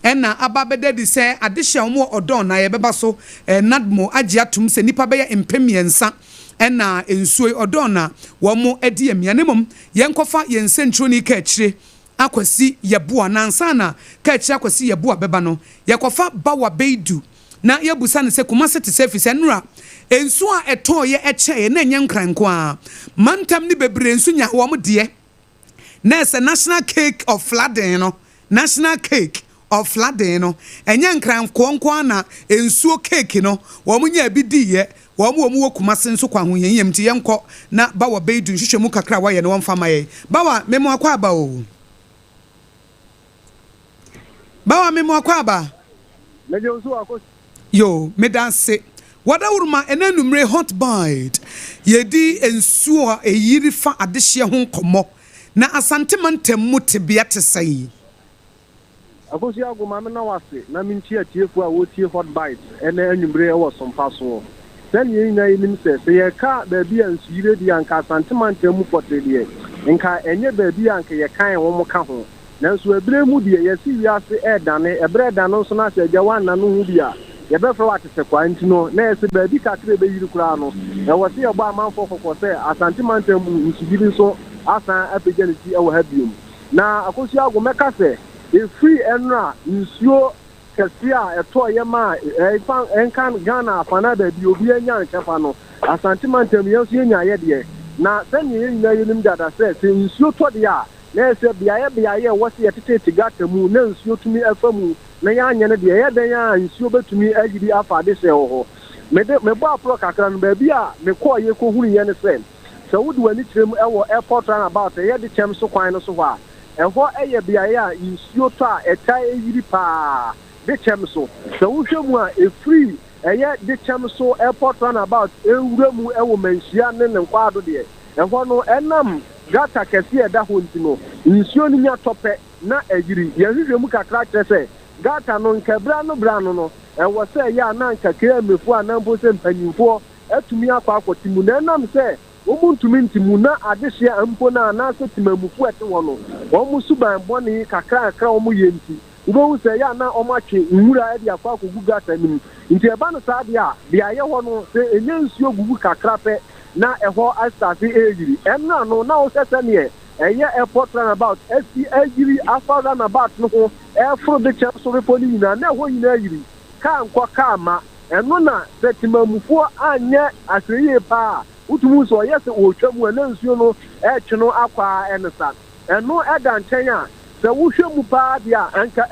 ena ababede di se adehia omo odon na yebeba so nadmo agye atum se nipa be empemiensa ena ensuo odon na wo mo edi amiane mom yenkofa yensentro ni ka akire akwasi yeboa nansa na ka akire akwasi yeboa beba no yekofa bawa beidu na yebusa ne se kuma sete service enura ensu a eton ye eche na enye nkranko a mantam ni bebre ensu nya wo mo de na ese national cake of flooding no national cake of flooding no enye nkranko nko na ensuo cake no wo mo nya bi di ye wo mo kuma se nso kwa ho yem ti yenko na bawa beidu hwehwemu kakra wa ye no mfama ye bawa memo akwa aba o bawa memo akwa aba meje nso akwa yo medanse wada uruma enanumre hot bite yedi ensuo a eyiri fa adehye ho nkomo na asantemantam mutebia tesai akosi agoma me na wase na minchi atiefu a wotie hot bite ene anumre e wo sompa so then yina yinim se ye ka ba bia nsuyire di anka asantemantam mu potredie nka enye ba bia anka ye kan wo mo ka ho nanso ebire mu die ye si wiase e dane ebre dane so na se agya wana no hu bia ye be fra wate se kwa ntino na ese ba bi kakre be yiri kura no e wo se ye ba manfo kokko se asantemantam nsuyire so asan apejaniti e wo ha biom na akosi agoma ka se e free enra nsuo kesia eto ye ma enkan Ghana afana da bi obi anya nkefa no asantemantam yenso enya ye de na sanye nyina yenim dada se nsuo to de a na ese biaye wose yetete gata mu na nsuo tumi afamu na ya anya ne de ye den ya nsuo betumi agidi afa de se ho me bo apro kakra no ba bi a me ko ye ko huru ye ne se so would wani tirem ewo airport run about ye de chem so kwan no so ho a eho eye biaye a nsuo to a eta eyiri pa de chem so wohwemu a e free eye de chem so airport run about ewuremu ewo manhia ne nkwado de eho no enam gata kese e da ho ntino nsuo ni nya tope na eyiri ye hwehwemu kakra kese gata no nkabra no no ewo se ya na nkakra mefu anampo se mpanyimfo atumi akwa akotimu na enam se omuntumi ntimu na adehye ampo na na se timamufu ete wono omu suban boni kakra omu yenti ngo se ya na omatwe nwura e dia kwa kogu gata nim nti eba no sa dia aye ho no se enye nsuo gugu kakra pe na eho astase ejiri emna no na o sese ne eye airport run about esi ejiri afa run about no ho e fro de chem so repoli na ho yina yiri ka nkwa ka ma eno na se timamufu anye aseye pa utumu so yes o twam na nsuo no e twe no akwa ensa eno eda nchen a se wohwemu pa dia anka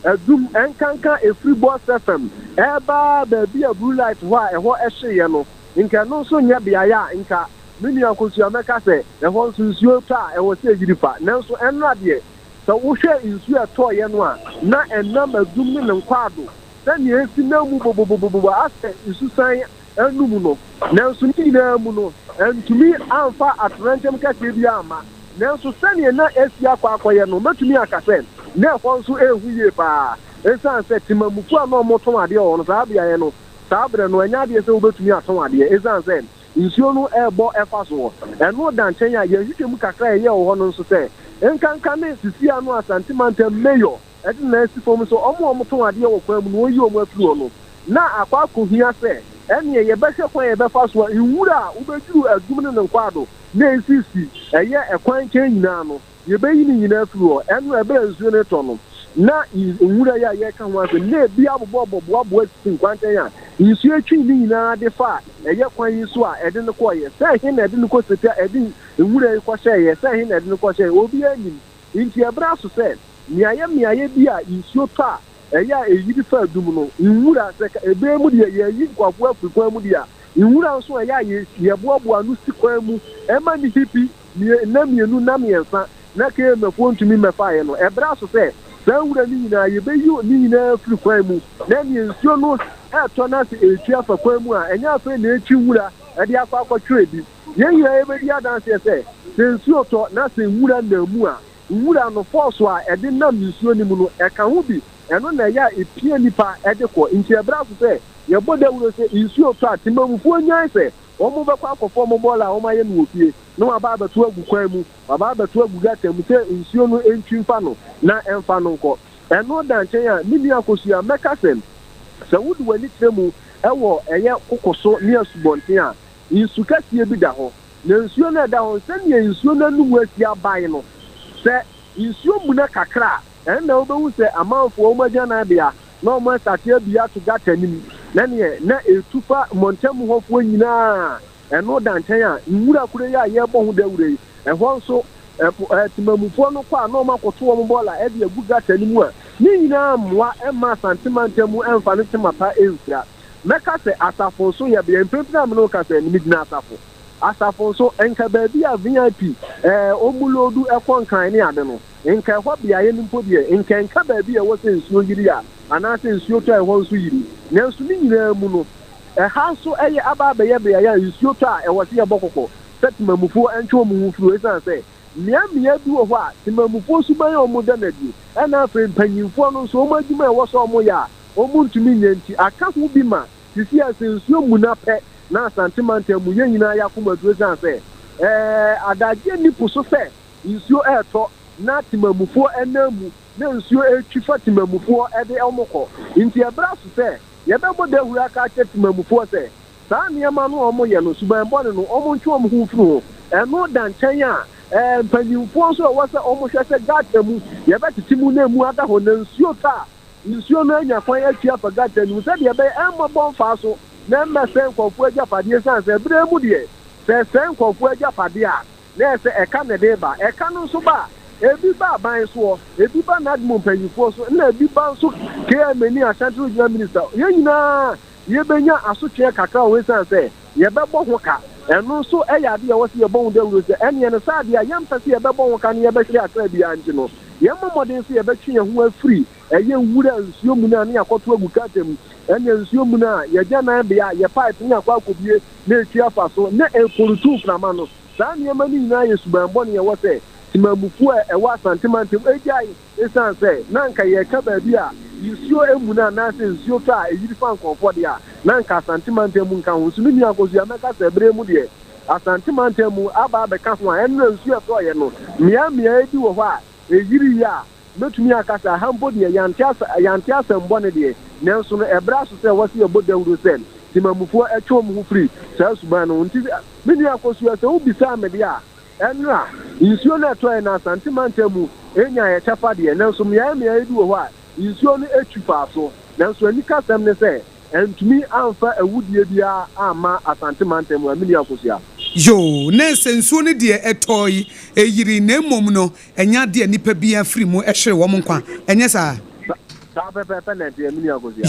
adum enkanka efree boss fm eba ba bia blue light wa eho ehye no nka no so nya bia ya nka mini akosu ameka se eho nsuo ta eho se giripa nanso enra de se wohwe nsuo eto ye no a na enam adum ne nkwado sani esi na mu bobobobo ase isusan enum no nanso ni na mu no entumi amfa atrentem ka ke bia ama nanso sani na esi akwakoye no matumi akase na ho nso ehuye pa esan se timamufu a no moto ade o no sabia ye no sabre no anya de se obetumi aton ade esan se nsuo no ebo efaso eno danchen ya ye hwetemu kakra ye wo no nso se enkanka na sisi anu asantimantem mayor edi na esi fom so omo ton ade wo kwa mu no oyi omo afiri no na akwa kohia se ene ye behwe kwan ye befaso nwura ubejuru adum ne nkwado na esisi eye ekwan chen nyina no ye beyi ni nyina afiri o eno ebe nsuo ne to no na nwura ya ye ka ho aso na bi abobo ati nkwanten ya nsuo atwi ni nyina de fa eye kwan yi so a ede ne ko ye se hin na ede ne ko sepia ede nwura yi ko hye ye se hin na ede ne ko hye obi anyim nti ebra so se miaye bi a nsuo to a eye eyiri fa adum no nwura se ebe mu de ye yi kwafo afukwan mu de a nwura nso eye ye boabo anu sikwan mu ema ni hipi na mienu na miensa na ke mefo ntumi mefa ye no ebra so se nwura ni nyina ye be yi ni nyina afukwan mu na ni nsuo no eto na se etu afa kwan mu a enya afa na echi nwura e de afa akotwe bi ye ye ebe di adanse se nsuo to na se nwura na mu a nwura no force a e de nam nsuo ni mu no e ka ho bi eno na ya epie nipa e de ko nti ebra so se ye boda wuro se nsuo to atimamufu onyan se omo be kwa akofo mo bola o maye no opie no aba abatu agu kwan mu aba abatu agu gata mu se nsuo no entwi mfa no na emfa no nko ɛno dankyɛn a ne nua akosua mɛka sɛm sɛ wode w'ani kyerɛ mu ɛwɔ ɛyɛ kokoso ne asubɔnten a nsu kɛseɛ bi da hɔ na nsuo no ɛda hɔ sɛnea nsuo no anum asi abae no sɛ nsuo mu no kakra a ɛnna wobɛhu sɛ amanfoɔ wɔn agya no abea na wɔn asate abia ato gata anim na neɛ na ɛtu fa mmɔntam hɔfoɔ nyinaa ɛno dankyɛn a nwura koro yi a yɛbɔ ho dawura yi ɛhɔ nso timamufoɔ no kɔ a na wɔn akoto wɔn bɔɔla ɛde agu gata anim a ne nyinaa mmoa ɛma asantemantam mu ɛmfa no tema pa ɛmfira mɛka sɛ asafo nso yɛ bɛyɛ mpempena amena woka sɛ ne gyina asafo nso nka baabi a vip ɔmulodu ɛkɔ nkran ne ade no nka ɛhɔ beaeɛ no mpo deɛ nka baabi a ɛwɔ sɛ nsuo yiri a anaasɛ nsuo tɔ a ɛhɔ nso yiri nanso ne nyinaa mu no ɛha nso ɛyɛ aba abɛyɛ beaeɛ a nsuo tɔ a ɛwɔ sɛ yɛbɔ kɔkɔ sɛ timamufoɔ ɛntwe wɔn ho firi ɛsiane sɛ mmea bi wɔ hɔ a timamufoɔ nso bɛyɛ wɔn da n'adi ɛna afei mpanyinfoɔ no nso wɔn adwuma a ɛwɔ sɛ wɔn yɛ a wɔn ntumi nyɛ nti aka ho bi ma sisi a sɛ nsuo mu na pɛ na asantemantam mu yɛn nyinaa yɛ akoma duro san sɛ adagye nipo so sɛ nsuo ɛɛtɔ na timamufoɔ ɛnam mu na nsuo ɛtwi fa timamufoɔ ɛde wɔn kɔ nti ɛbɛrɛ so sɛ yɛbɛbɔ dahuru aka akyɛ timamufoɔ sɛ saa nneɛma no wɔn yɛ no subanbɔne no wɔn ntwe wɔn ho firi ho ɛno da nkyɛn a mpanyinfoɔ nso a wɔsɛ wɔn hwɛ sɛ gata mu yɛbɛtete mu na emu ada hɔ na nsuo taa nsuo no anya kwan atwi afa gata no sɛdeɛ ɛbɛyɛ ɛmmɔ bɔ mfa so na mmɛsɛ nkɔfoɔ agyapadeɛ san sɛ ebire mu deɛ sɛ nkɔfoɔ agyapadeɛ a na ɛsɛ ɛka ne de ba ɛka no nso ba ebi ba aban soɔ ebi ba n'adum mpanyinfoɔ so na ebi ba nso kmni ashanti regional minister yɛn nyinaa yɛbɛnya asotwe kakra wɔ san sɛ yɛbɛbɔ ho ka ɛno nso ɛyɛ adeɛ a wɔsi yɛbɔ ho dawuro sɛ ɛneɛ no saa adeɛ a yɛmpɛ sɛ yɛbɛbɔ ho ka ne yɛbɛhwɛ akra bi anti no yɛmmɔ mmɔden sɛ yɛbɛtwe yɛn ho afiri ɛyɛ nwura nsuo mu no a ne yɛakɔto agu kata mu ɛne nsuo mu no a yɛgya nan bea yɛ pipe ne akɔ akɔbie na ɛtwi afa so na ɛkɔrutu mframa no saa nneɛma no nyinaa yɛ subanbɔne yɛwɔ sɛ timamufoɔ a ɛwɔ asantemantam agyae ɛsiane sɛ na nka yɛka baabi a nsuo emu no anaasɛ nsuo tɔ a ɛyiri fa nkɔmfoɔ deɛ a na nka asantemantam mu nka ho so ne nua akɔsua mɛka sɛ berɛ mu deɛ asantemantam mu aba abɛka ho a ɛno nsuo ɛtɔɔyɛ no mmea bi wɔ hɔ a ɛyiri yi a mɛtumi akasa hampo deɛ yɛante asɛmbɔ ne deɛ nanso no ɛbrɛ so sɛ wɔse yɛbɔ dawuro sɛ timamufoɔ ɛtwe wɔn ho firi saa suban no nti me nua akɔsua sɛ wobisaa me deɛ a ɛno a nsuo no ɛtɔɔyɛ no asantemantam mu ɛnya yɛkyɛfa deɛ nanso mmea bi wɔ hɔ a nsuo no etwi fa so nanso anika sɛm ne sɛ ɛntumi amfa awudie biara ama asantemantam mu amini akosua yo na nsuo no deɛ ɛtɔɔyi ɛyiri na mmom no ɛnya deɛ nipa biara firi mu ɛhwere wɔn nkwa ɛnyɛ saa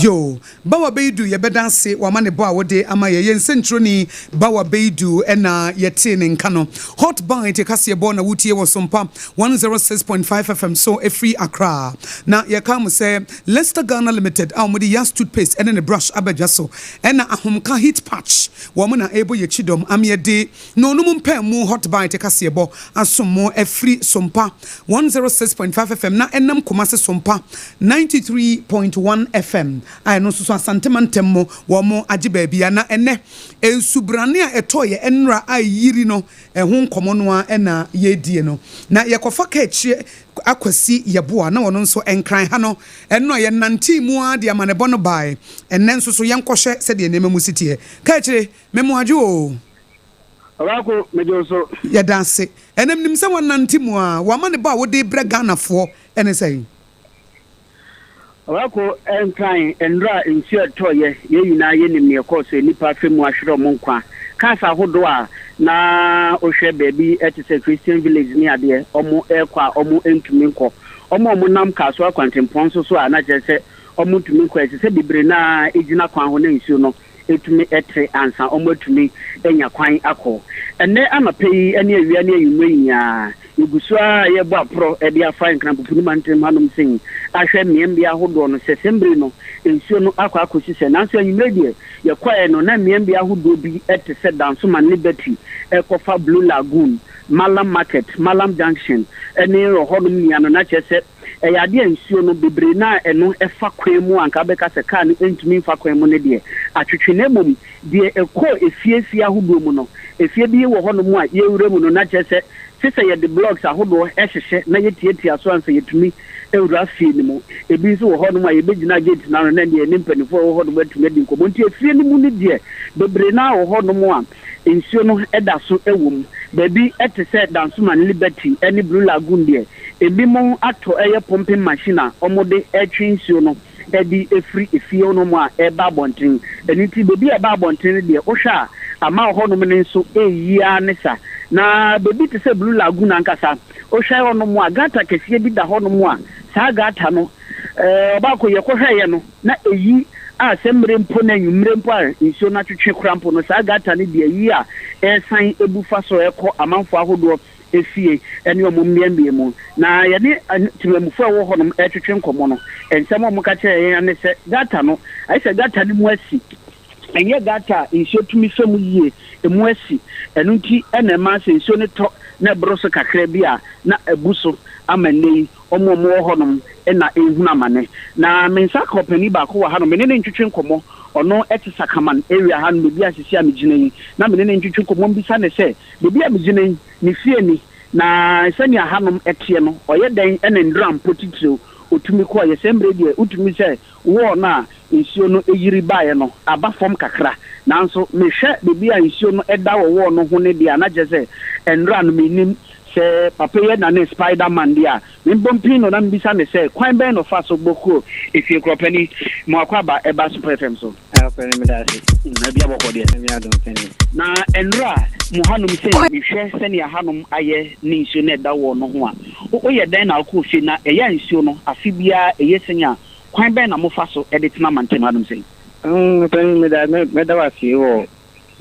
yo bawa beidu yɛbɛda ase wama ne bɔ a wode ama yɛn nsɛntroni bawa beidu ɛna yɛte ne nka no hot bite kaseɛ bɔ na wotie wɔ Sompa 106.5 FM so ɛfiri Accra na yɛka mo sɛ Leicester Ghana Limited a wɔde yas toothpaste ɛne ne brush abɛdwa so ɛna ahomka heat patch wɔn na ɛbɔ yɛ chidom amyɛde na onum mpɛ mu hot bite kaseɛ bɔ asomo ɛfiri Sompa 106.5 FM na ɛnam Kumase Sompa 93.1 FM I no so asantemantam mo wo mo age baabia na ene ensubrane a etoye enra ayiri no ehun komo no a na yedie no na yekofa ka achie akwasi yeboa na wono nso enkran ha no eno ye nante mu a de amanebo no bae enne nso so yenkohwe se de nema mu sitie ka achire memo age o Awako mejo so yedase enem nim se wonante mu a wo amane ba wo de bre Ghanafo ene sei Awako enkran enra nsia toye ye nyina ye nim ne ko se nipa femu ahwere mo nkwa kasa hodo a na ohwe baabi etise Christian village ni ade omo ekwa omo entumi nko omo nam kaso akwantempon so a na jese omo tumi nko etise bibre na ejina kwan ho na nsuo no etumi etre ansa omo etumi enya kwan akọ enne amapeyi ene awia ne ayumanya igusua ye bo apro e dia fa nkran popunu mantem hanom sin ahwe miembia hodo no sesembre no nsuo no akọ akosise nanso anyumredie ye kwae no na miembia hodo bi etese danso man liberty ekofa Blue Lagoon Malam Market Malam Junction ene hodom nia no na chese yade nsuo no bebre na eno efa kwan mu anka beka se ka no entumi fa kwan mu ne de atwetwe mom de ekọ efiefia hodo mu no efie bi wo hono mu a yewure mu no na chese sisa ye the blocks ahodo ehhehye na yetiatia so ansa yetumi ewura fie ni mu ebi nso wo ho no ma ye begina gate na no na de ni mpanifo wo ho no batumi di nkomo nti efie ni mu ni de bebre na wo ho no mu a nsuo no eda so ewom baby etese Dansuman Liberty any Blue Lagoon de ebi mo ato eye pumping machine a omode etwe nsuo no edi efri efie no mu a eba bonten eniti baby eba bonten de wo hwa ama ho no mu nso eyia ne sa na baby te se Blue Lagoon ankasa o hwa ho no mu a gata kese bi da ho no mu a sa gata no oba ko ye ko hweye no na eyi a semre mpo na nwumre mpo a nsuo na twetwe krampo no sa gata ne de yi a esan ebufa so ekọ amanfo ahodo efie ene omummiambie mu na ye ne timamufo wo ho no etwetwe nkomo no ensem o muka kire ye ne se gata no ai se gata ne mu asi enye gata nsuo tumi fam yie emu asi enu nti ene ma se nsuo ne to na broso kakra bi a na ebuso amanei omo ho no na ehuna mane na mensa company ba ko wa ha no menene ntwetwe nkomo ono sakaman area ha no bi asisi amegina yi na menene ntwetwe nkomo mbisa ne se bi amegina yi ne fie ni na sania ha no etie no oye den ene ndram potitiro otumi ko ye sembre die otumi se wo na nsuo no eyiri baaye no aba fom kakra nanso mehwe bi a nsuo no eda wo no ho ne dia na je se enra no menim se papa ye na ne Spider-Man dia mbompino na mbisa ne se kwan ben no fa so boko efie kropani mo akwaba eba Super FM so afeni medasi na bia boko dia mi adon feni na enra mo hanum se mehwe se ne hanum aye ne nsuo ne da wo no ho a o ye den na akọ fi na eya nsuo no afi bia eye senya kwan ben na mo fa so edit na mantem hanum se afeni medawasi wo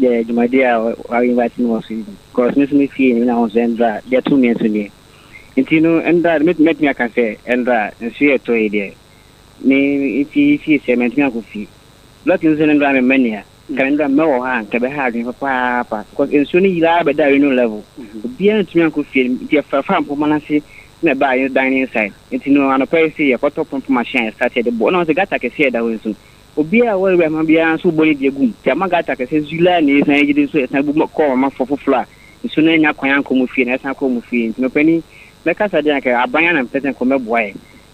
yeah, Jumadia are inviting me also because Miss Miffy and now Zendra, there are 2 men today. And you know, and that make me a cafe and see a toy there. Me, if he say, Mentina could fee. Look in Zendra and Mania, Calendar Mo hand, Cabahag for Papa, because in Sunny you are at no level. Beyond me could feel, dear Farm for Manassi, me buy your dining side. And you know, on a place, a photo from machine started the bonus, the gata can see that way soon. Obia we mabia so boni de gum ti amagata ka se zula ni san gidi so san bu ko ma fofofla so na nya kwan ko mu fie na san ko mu fie no pani me ka sa de ka abanya na mpeten ko meboa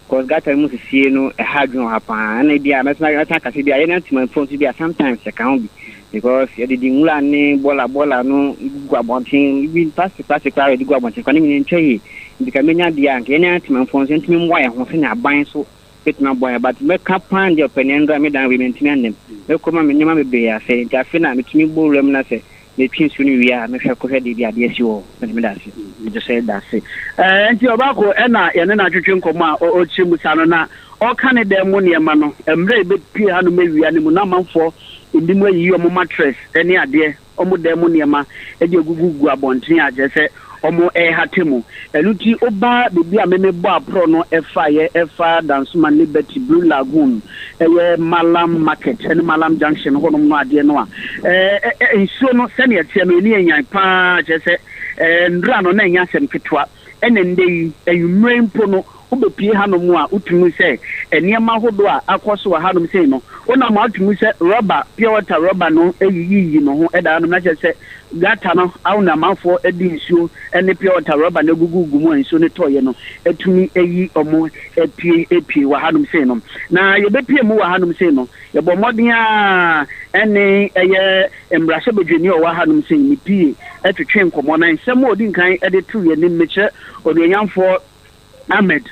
cause gata mu fie no e hadwon hapa na dia me san ka se dia ye na ntima phone ti dia sometimes e kan bi because ye di ngula ni bola no gwa bontin bi pass kwa di gwa bontin kwa ni ntwe bi ka menya dia nke ye na ntima phone ti mi mwa ya ho se na aban so petna boy but me kapan de penendra me dan we maintain them me koma me nyama me be ya say nti afi na metumi bolum na say me twinsu ni wi a me hwe ko hwe de bia de asi wo me da say me just say that say nti obako e na ye na twetwe nkomo a o chimusa no na o ka ne dem mo ne ma no emre be pie ha no me wi ani mu na manfo edimu ayi o mo mattress ene ade o mo dem mo ne ma e de gugugu abonten a je say omo hatemu eluti oba bibi a memebo apro no efa Dansuman Liberty Blue Lagoon Malam Market and Malam Junction hono no ade no a nsuo no se ne tie no ni enyan pa je se ndra no na enya sem ketwa enende eyumre mpo no obepie hanom a utumi se eniema hodo a akoso wa hanom se no ona ma utumi se rubber pure water rubber no eyiyi no ho eda no na je se gata no awuna manfo edi nsuo ene pure water rubber na gugugu mu nsuo ne toye no etumi eyi omo epie wa hanom se no na yebepie mu wa hanom se no yebo modin a ene eye embrase bedwani o wa hanom se ni pie etwetwe nkomo na nsem odi nkan ede tu ye ni meche oduanyamfo Ahmed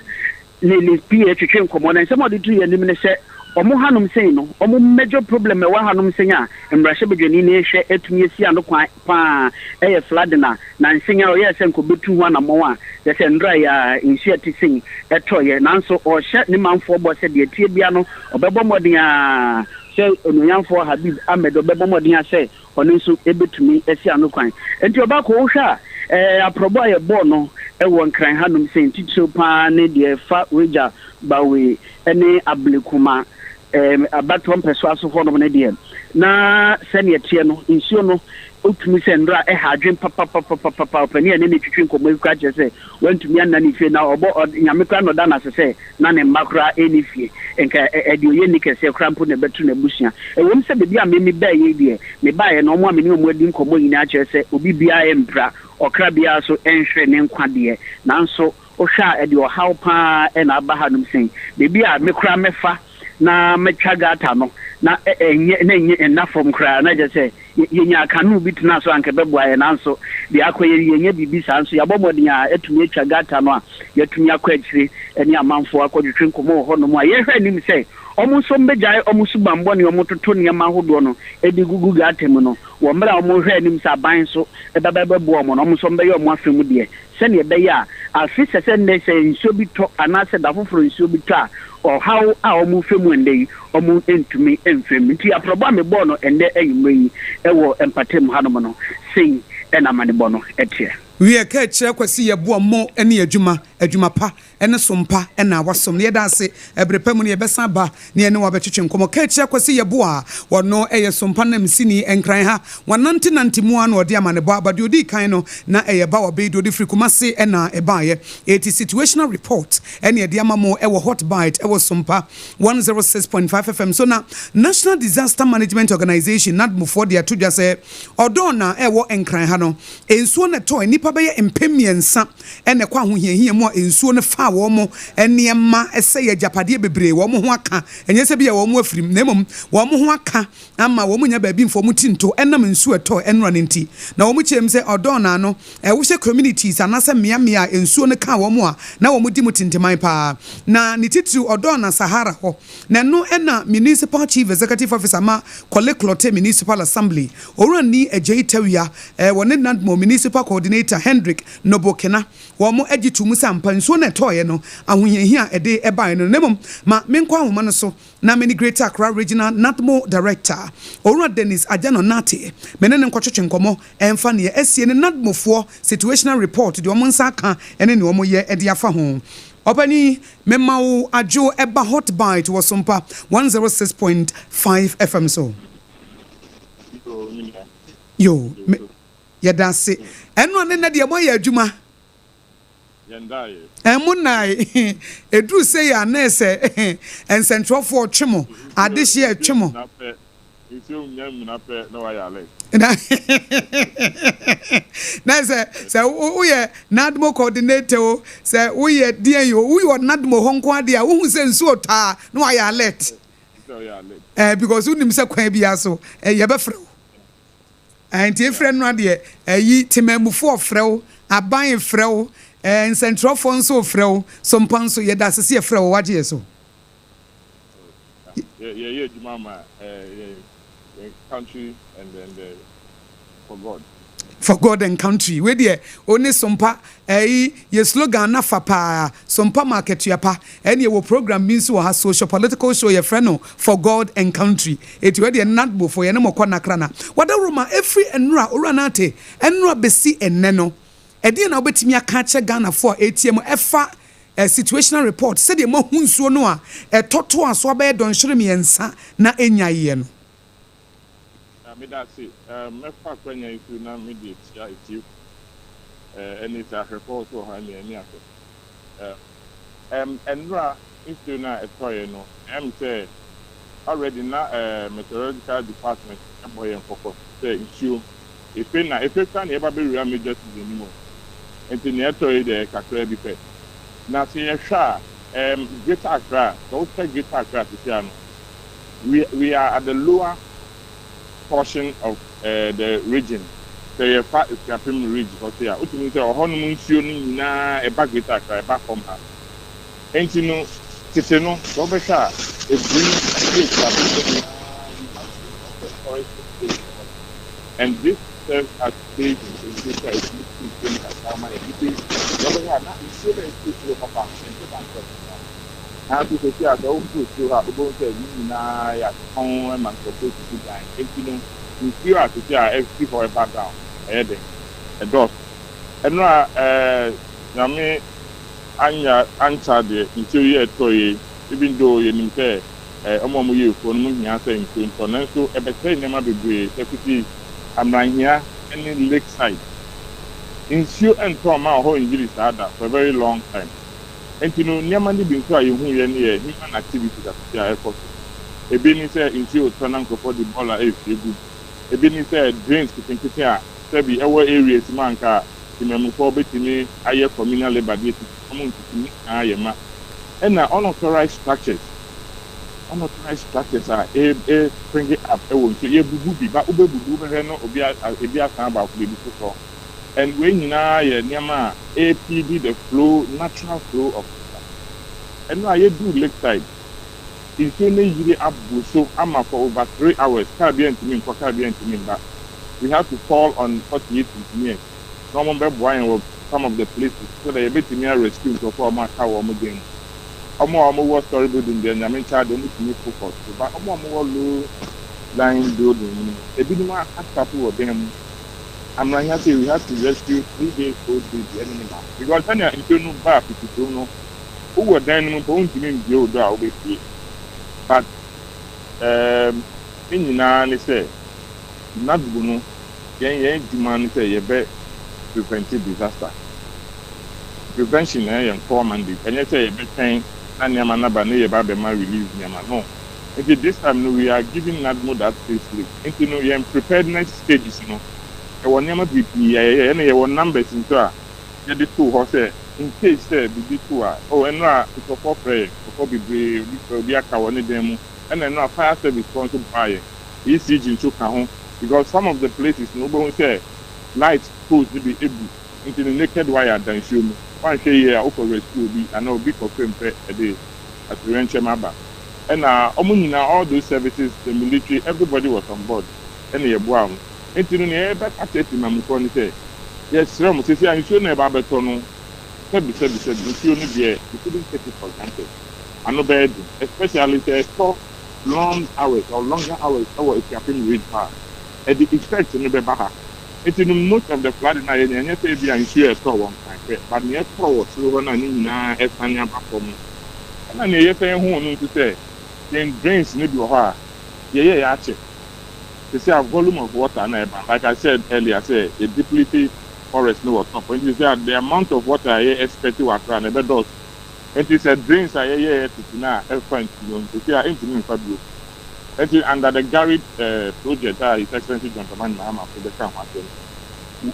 Lili P.H. Chenkomo and some of the 2 years in the Omo Hanum say no, Omo major problem a Hanum singer, and Brashabini share 8 years and pa a fladena, Nan singer, yes, and could be 2 1 or more. That's and dry in sheer to sing a toy, and answer or shut the man for boss at the Tibiano or Babomodia. Say on for Habib Ahmed or Babomodia say, on also able to me a Siano Quine. And your back, Osha, a proboy a bono. One crying Hanum saying Tito Pa ne de fa Reja Bawe any Ablikuma about 1 persuasion for no na senior tiano in Siono otumi sɛ ndra hadwen papa pani ne ne twitwi nkɔmɔ ikura kyerɛ sɛ wantumi anna ne fie na ɔbɔ nyame kora no da na sɛ na ne mma kora ɛne fie nka ɛde oyɛ ni kɛseɛ kora mpo ne bɛto na busua ɛwɔm sɛ beebi a me baa yɛ deɛ me baa yɛ na ɔmo a me ne ɔmo adi nkɔmɔ nyinaa kyerɛ sɛ obi biara ɛmpra ɔkra biara so ɛnhwɛ ne nkwa deɛ nanso wohwɛ a ɛde ɔhaw paa ɛna aba ha nom sɛn beebi a me kora mɛfa na mɛtwa gata no na ɛnyɛ ɛna fam koraa na gye sɛ yɛnya kanu bi tena so anka bɛboa yɛ nanso de akɔyɛ yɛnya biribi saa nso yɛabɔ mmɔden a ɛtumi atwa gata no a yɛatumi akɔ akyire ne amanfoɔ akɔdwetwe nkɔmmɔ wɔ hɔ nom a yɛhwɛ anim sɛ ɔmo nso mbɛgyae ɔmo so bambɔ ne ɔmo toto nneɛma ahodoɔ no ɛde gugu gata mu no wɔ mmerɛ a ɔmo hwɛ anim sɛ aban so ɛbɛbɛboa ɔmo no ɔmo nso mbɛyɛ ɔmo afɛ mu deɛ sɛneɛ ɛbɛyɛ a afe sɛ sɛ nnɛ sɛ nsuo bi tɔ anaasɛ da foforɔ nsuo bi tɔ a ɔhaw a ɔmo fɛ mu ɛndɛ yi ɔmo ntumi mfɛ mu nti aprɔbɔ a mebɔɔ no ɛndɛ anwummerɛ yi ɛwɔ mpatam hanom no sei ɛna amanebɔ no ɛteɛ wiye ka kyerɛ kwasi yɛboa mo ne adwuma pa ne sompa na wasom ne yɛda ase ebrepa mu ne yɛbɛsa ba ne ne wabɛtwetwe nkɔmɔ ka kyerɛ kwasi yɛboa wɔno ɛyɛ sompa na msini enkran ha wanante mu ano ɔde amanebɔ abade odi kan no na ɛyɛ ba wɔbɛ do de firi kumase na ɛbaayɛ it is situational report ɛne ɛde ama mo ɛwɔ hot bite ɛwɔ sompa 106.5 FM so na National Disaster Management Organization nadmufo de atodwa sɛ ɔdɔ na ɛwɔ enkran ha no ensuo ne tɔ nipa bɛyɛ mpemiensa ɛna kwa ahohiahia mu a ensuo ne fa wɔ mo nneɛma ɛsɛ yɛ japadeɛ bebree wɔ mo ho aka ɛnyɛ sɛ bi yɛ wɔ mo afirim na mmom wɔ mo ho aka ama wɔ mo nya baabi mfo mo tinto ɛnam nsuo ɛtɔ ɛnora ne nti na wɔ mo kyerɛm sɛ ɔdɔn na no ɛwohyɛ communities anasɛ mmea ensuo ne ka wɔ mo a na wɔ mo di mo tinteman paa na ne titiri ɔdɔn na Sahara hɔ na no ɛna municipal chief executive officer ma Kɔle Municipal Assembly ɔrani agye tawia wɔ ne Nadmo municipal coordinator Hendrik Nobokena wɔn agitu mu sampa nsuo na ɛtɔɔyɛ no ahohiahia ɛde ɛbae no nemom ma menkɔ ahoma no so na many Greater Accra Regional Nadmo Director Owura Dennis Ajano Nate mene ne nkɔtwetwe nkɔmɔ ɛmfa ne ɛsie ne Nadmofoɔ situational report de wɔn nsa aka ɛne ne wɔn yɛ ɛde afa ho Opani Memau Ajo Eba Hot Bite was Sompa 106.5 FM so. Yo, yadase. Eno ne na de mo ya adwuma. Yendaye. Emunai. Edu say ya na se ensentrofo twemo. Adehye atwemo. Isu nyam na pe na wa ya le. Na say wo ye Nadmo coordinator say wo ye dia yo wo ye Nadmo honko ade a wo hu say nsu ota na wa ya alert. Because unim say kwan bia so ye be frɛ. Anti frɛ no ade yi temamufo frɛ aban frɛ nsentrofo nso frɛ sompa nso ye da sese frɛ wagye so. Ye mama country and then for God and country we there only sompa ye slogan na fa pa sompa market yapa any wo program means we have social political show your friend no for God and country it we there Nadmo for ye no mokɔ nakra na wada roma every enra ora na ate enra besi enne no e dey na obetimi aka che Ghana for ATM efa situational report said the mo hunsuo no a toto aso abaye don hwere miensa na enyaye no me that say me fa kwanya isu na me dey tia itiu any ta report so ha me ani aso enra isu na etoye no say already na meteorological department boy en focus say isu ife na kan e ba be ria me just the anymore enti na etoye de kakra bi pe na se ye hwa Greater Accra so Greater Accra to we are at the lower portion of the region. So your part is Capim region. Okay, what you mean? So honeymoon shooting na a bag with a back from her. And you know, Kiteno, Robert, and this serves as stage in future is looking at how many people not sure to papa and to say as all good to have about at home and supposed to die. And you know, you feel as if you are every for a background, a dot. And now, me, Anya answer the interior toy, even though you say, you for me, answering to so a better never be great. Deputy, I'm right here, any lakeside. Nsuo ntɔ ma hɔ injury saa da for a very long time. Nti no nneɛma no bi nso a yɛhu yɛ ne yɛ human activities asase a ɛkɔ so. Ebi ni sɛ nsuo tɔ na nkurɔfoɔ de bɔɔla efie gu. Ebi ni sɛ drains nketenkete a sɛbi ɛwɔ areas mu anka tìmɛmufoɔ bɛtumi ayɛ communal labour de esi ɔmo ntutumi ayɛ ma. Ɛna unauthorized structures a bring it up ɛwɔ nsuo yɛ bubu bi ba wobɛbubu bɛhwɛ no ebi asan baako beebi foforɔ. And when you know APD the flow, natural flow of water. And now you do lakeside. It's only usually up so I'm for over 3 hours. Caribbean to me, but we have to call on 48 engineers. Normal buying some of the places so that you bit me a rescue to form my car or again. More story building there, I mean, child don't need to focus. But more low line building. A bit more couple of them. I'm not happy we have to rescue 3 days old baby animal. Because when you're into no bar, people don't know who were then going to mean the old dog. But, in the say, not going to demand say, you bet preventive disaster. Prevention, and foreman, and you say, you bet saying, and Yamanaba, near Babema release Yamano. And this time, we are giving NADMO that safely. Into no preparedness stages, you know. Ɛwɔ nneɛma bebree ɛna yɛwɔ numbers nso a yɛde to hɔ sɛ in case sɛ bibi to a ɛno a nkɔfɔ frɛ nkɔfɔ bebree obi aka wɔ ne dan mu ɛna ɛno a fire service kɔ nso baa yɛ ECG nso ka ho because some of the places no wobɛhu sɛ light poles ne bi ebu nti ne naked wire da nsuo mu wanhwɛ yie a wokɔ rescue obi anaa obi kɔ fam pɛ ɛde atoyɛnkyɛm aba ɛna ɔmo nyinaa all those services the military everybody was on board ɛna yɛboa ho. Enti no ne ebe atete mamufo ni say yes ram say nsuo na eba beto no sebi nsuo no de you couldn't take it for granted ano bad especially say for longer hours or if you have been read far and the effect no be baha. Enti no most of the flooding na yenye say bia nsuo e to one kind but ne to wo so na ni nyina e sanya ba from na ne ye say hu no to say then drains no bi ho a ye ya ache. You see a volume of water now, like I said earlier, say a depleted forest no water. When you say the amount of water I expect to water and a does, it is a drains I hear to now find to see our intimate fabulous. It is under the Garrett project is expensive gentleman Mahama for the camp.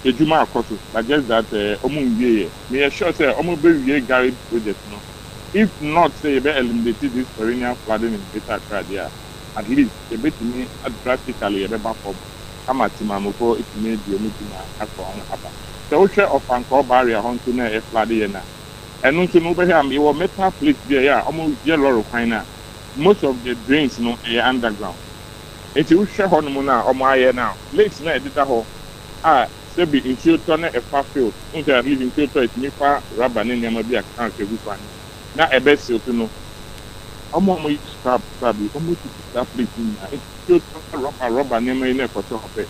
A Juma across, but just that Omun may assure say Omo Garrett project no. If not, say you better eliminate this perennial flooding in Greater Accra. At least a bit me drastically a better form. I'm at Timamoko, it made the meeting after on Abba. The ocean of Anchor barrier on to a floodiana. And no to know better, you were metal place there, almost yellow of finer. Most of the drains no are underground. It's you share honmuna or my now. Lakes na edita ho. Sebi in children a far field. Until I live in children, it's me far rubber in Yamabi account a good one. Now a best to know. Omo stop omo stop pleasing it's still rubber name in for top it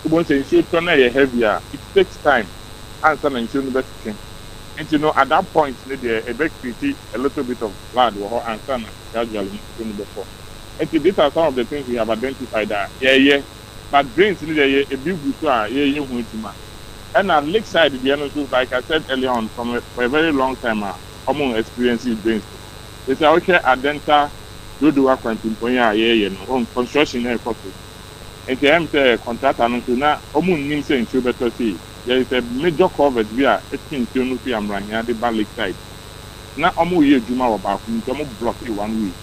once you should turn heavier it takes time answer and should best and you know at that point a big pretty a little bit of blood or answer gradually before and these are some of the things we have identified that but drains need a big and at lakeside the end like I said earlier on for a very long time among experiences drains. It's out here at Denta, do the work on construction air copy. And the M contract and now, Omun Nimsa in Chubeto Sea. There is a major covered via 18 Tunuki and Rania, the Balik side. Now, Omu Ye Juma about Tomo block 1 week.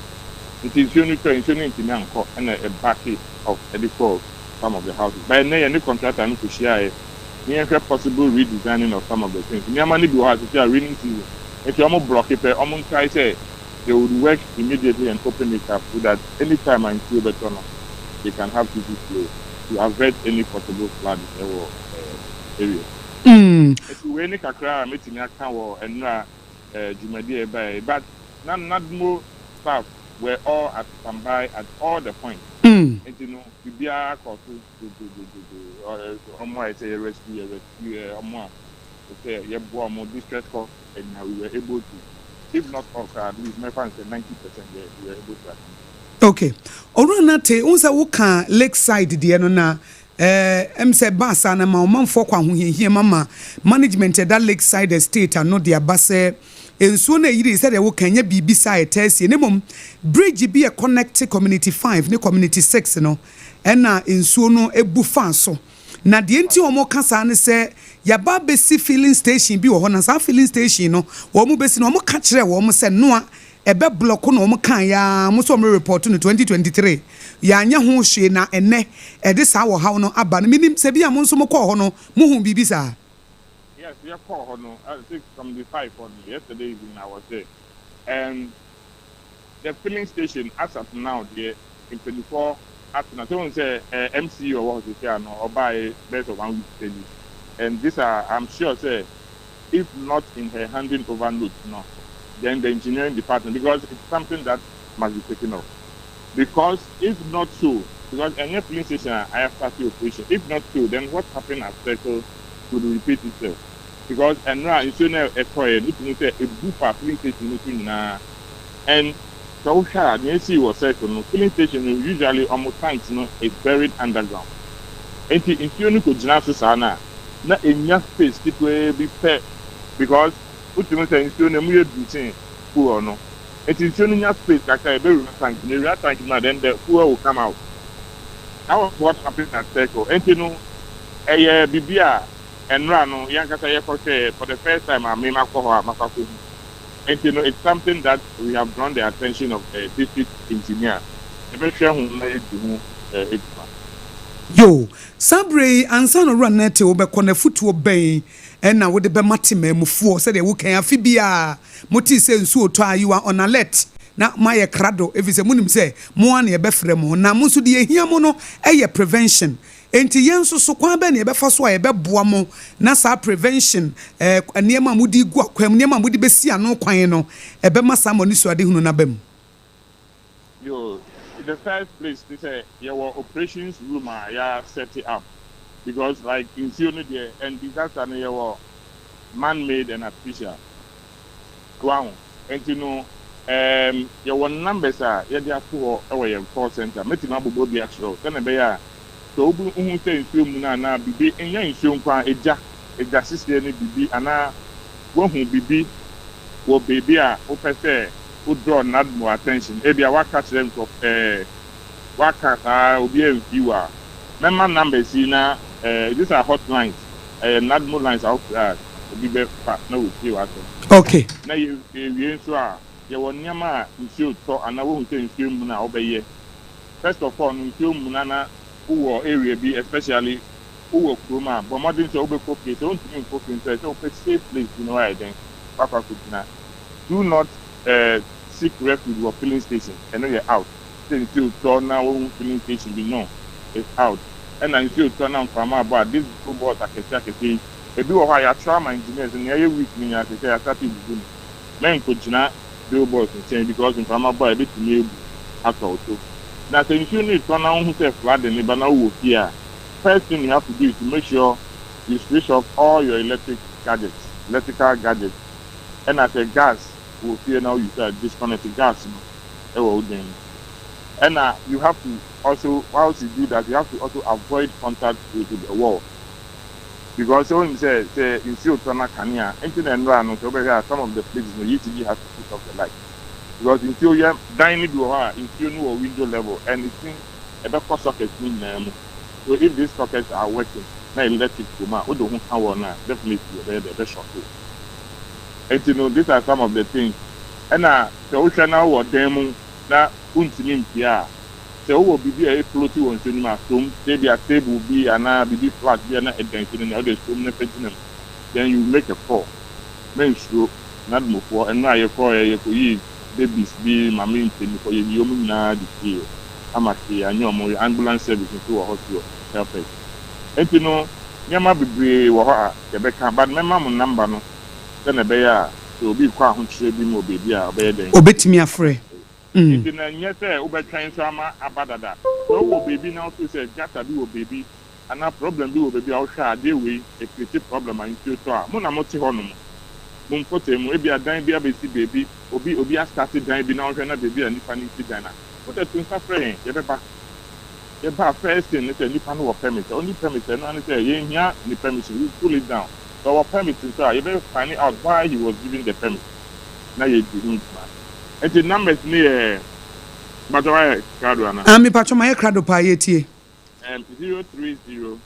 It is unique insurance in Yanko and a backy of edible some of the houses. By any contract and to share near possible redesigning of some of the things. Niamani do has a rainy season. If you almost block it, almost try say. They would work immediately and open it up so that anytime I feel better, they can have this flow to avoid any possible flood in our area. If we any kakra meeting and Jumadi but not more staff were all at standby at all the points. And you know, we be a call to say rescue, more distress call, and we were able to. If not of at least my friends 90% we are able to attend. Okay. Orana te unsa wuka lakeside de no na say basa na ma omanfo kwa hohihie mama management that lakeside estate ano de abase ensuo na yiri say de wo kanya bibi side tesi ne mom bridge bi e connect community 5 ne community 6 no na ensuo no ebu fa so na de enti omo kasa ne say yaba besi filling station bi wo ho na sa filling station no wo mo besi no omo ka kire wo mo say noa ebe block no omo kan ya mo so mo report no 2023 ya anya ho hwe na ene de sa wo ha no aba no minim se bia mo nso mo kɔ ho no mo hu bibi sa. Yes, we are call no. I think from the 5 on yesterday evening I was there. And the filling station as of now there in 24 after I don't say MC or what you say no or buy best of 1 week daily. And these are I'm sure say if not in her handing over note no then the engineering department because it's something that must be taken off. Because if not so, because any filling station I have started operation. If not so, then what happened at Circle would repeat itself. Because and now it's not a toy, it say a booper filling station and so the AC was Circle filling station usually almost tanks is buried underground. And if you could just sana not enough space it will be fair because what you say is no more routine poor no it is showing enough space like a very tank the real tank now then the poor will come out. That was what happened at Circle and you know a bibia and run young for the first time I made my call and you know it's something that we have drawn the attention of the district engineer yo sabre ansa no run net obekọ na futu oben na wo de be matime mufuo se de wo kan afi bia moti se nsu oto ayu on alert na maye krado efise munim se mo an e be frem ho na mo so de ehia mo no eye prevention enti yenso so kwa be na e be fa so a e be boa mo na sa prevention niema mo di gu akwam niema mo di be si ano kwan no e be masa mo ni so ade hunu na bam yo in the first place they say your operations room set it up because like in Sioni there and disaster your man-made and artificial ground and you know your numbers are there for our call center meeting about the actual then be ya so who say film na bibi enya nsuo kwa eja sister ni bibi ana wo hu bibi wo baby a wo pese wo draw not more attention maybe I want catch them to what obi a viewer member numbers na these are hotlines not more lines out obi be partner with you okay na you so a you won nyama nsuo to ana wo hu say nsuo mu na obeye first of all nsuo mu na who area be especially who Kroma, but modern to Obekoke, don't think it's a safe place, you know, I think. Papa Kutina. Do not seek refuge or filling station, and then you're out. Then until turn now filling station be known, it's out. And until turn out from about this board, I can say, if you are a trauma engineers and every week, I can say, I started doing men could not billboards and saying because in Fama boy, a bit to me, at all. Now, if you need to know who says flood and Libano here, first thing you have to do is to make sure you switch off all your electrical gadgets. And as a gas, will fear now you start disconnecting gas. And you have to also, whilst you do that, you have to also avoid contact with the wall. Because when you say in Siotana Kania, and run some of the places you usually have to switch off the light. Because until you have dining into no window level and it's in a back socket in them. So if these sockets are working, now electric coma, we don't have definitely the short. And you know, these are some of the things. And the ocean now or demo that untinim here. So will be a floaty on cinema room, maybe a table be an be flat, be an attention and other room. Then you make a call. Make sure not move for and now you call a babies be my main thing for you na the I'm actually and your ambulance service into a hospital help it. And you know, Yama be Rebecca, but my mom number no then a bear to be quite on should be more baby obet me afraid. Yes, over trying sama abadada. So baby now to say just a do baby and a problem do baby I'll share deal with a pretty problem and you to Mona Moti Honum. Mumpotem, maybe a dime baby, obi a started dime now, baby, and if I need to dinner. But that's been suffering, About first thing, it's a new panel of permit. Only permit, and only say, yeah, the permission, we pull it down. So our permit is you better find out why he was giving the permit. Now you didn't. And the numbers near, but why, Cardona? I'm a patron, crowd of piety. 030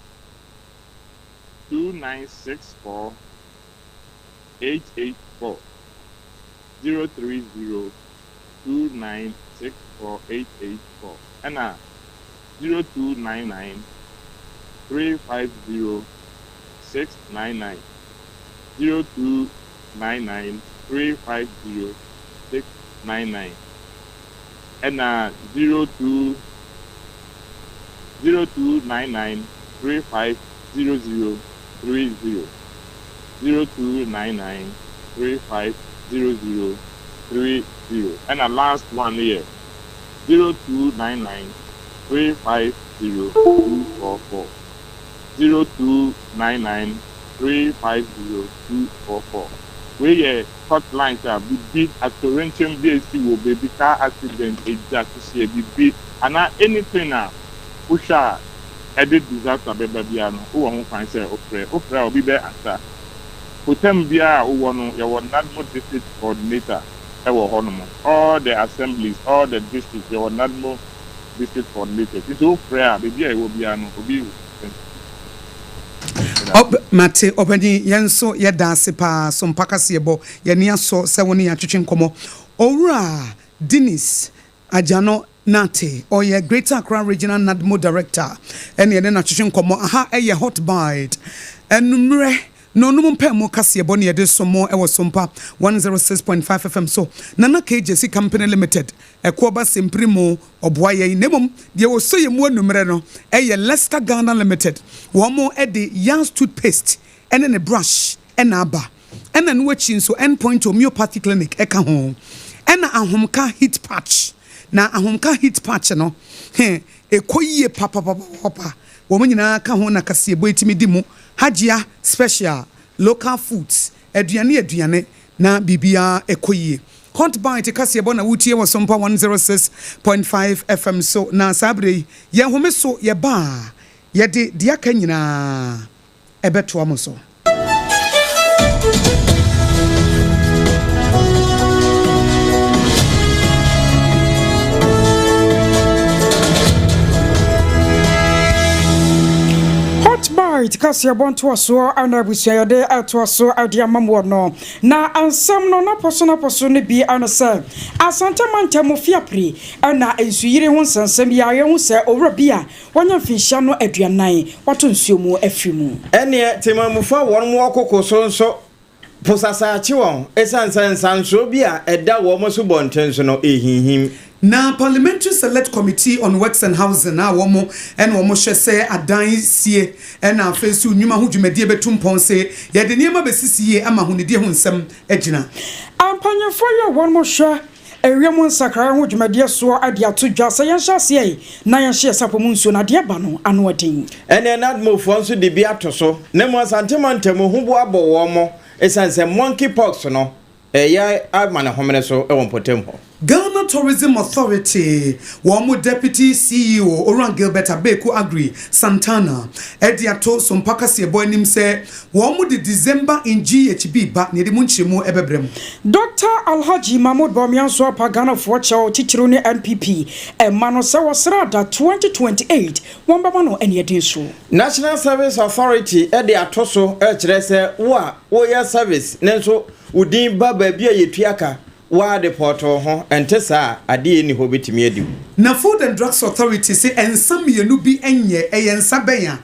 2964 884. 030 2964 884. And 0299 350 699. 0299 350 699. And 0299 350030. 0299 350030. And the last one here 0299 350 0299 350 where your hotlines are be at torrential BSC will be car accident exactly be and anything now push out edit disaster babiano who won't find say offer will be there answer Putem Bia who won your Nadmo district coordinator all the assemblies all the districts your Nadmo district coordinator it's all prayer baby I will be an obi Mate obani yenso yeda sepa so mpaka sebo yeni aso se woni ya twetwe nkomo owura Dennis Ajano Nate or ye Greater Accra Regional NADMO Director and ye na twetwe nkomo aha eye hot bite enumre no no mpa mo kase ebo ne ye de somo e wo Sompa 106.5 FM so Nana KJC Company Limited ekoba semprimo oboa ye nemom de wo so ye mu enumre no eye Leicester Ghana Limited wo mo e de Young's toothpaste ene ne brush ena aba ena no wachi so endpoint homeopathy clinic eka ho ena ahomka heat patch na ahomka heat patch no ekoyie papa wo nyina ka ho na kase ebo etimi di mu Hajia special local foods aduane na bibia ekoyie hot bite kase ebo na wutie wo Sompa 106.5 FM so na sabre ye home so ye ba ye de dia ka nyina ebeto am so Kasi abonto aso ana busuade ato aso ade amamwo no na ansam no na poso ne bi anasa asante mantamo fiapre ana ensuyire ho sansam ya ye ho se owra bia wonya finhia no aduanan wato nsuomu afimu ene temamufa won mo kokoso nso posasa achi won esansansanso bia eda wo mo so bontenso no ehihim na Parliamentary Select Committee on Works and Housing na womo en womo hwese adan sie en afesu nyuma ho dwumade betumpon se ye de niema besisiye ama honidi ho nsem agina ampanyefo ye womo hwe ewiem nsakra ho dwumade so ade ato dwa se yen hyase na yen hye sapomu nsuo na de ba no ano odin ene nadmofo nso de bi ato so ne mo asantemantemo ho bo abo womo esanse monkeypox no eya amana homene so ewon potem ho Ghana Tourism Authority, Wamu Deputy CEO Oran Gilbert Abeku Agri Santana, Ediato Sompaka Sebo nim se Wamu de December in GHB ba ne de munchemu ebebrem. Dr. Alhaji Mahmoud Bamianso Pagana Focha Tichiruni NPP e mano se wasrada 2028 wamba mano eni edinso. National Service Authority ediato so kire se wo ya service nenso udin ba ba bia yetuaka wa de porto ho entesa ade ni ho betimi adi na Food and Drugs Authority say ensam yenu bi enye eyensa benya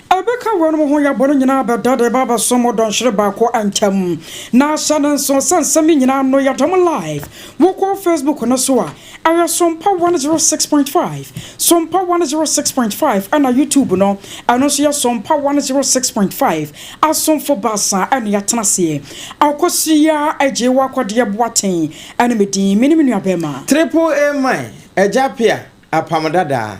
Abeka wonu ho ya bono nyina abeda baba somo don hire ba ko antam na sanan so sansam nyina no ya tom live wo ko Facebook no so a aya Sompa 106.5 Sompa 106.5 ana YouTube no ano so ya Sompa 106.5 asom for basa ana ya tenase akosia aje wa kwade boaten ana medin miniminu abema triple A mine ejapia apamdada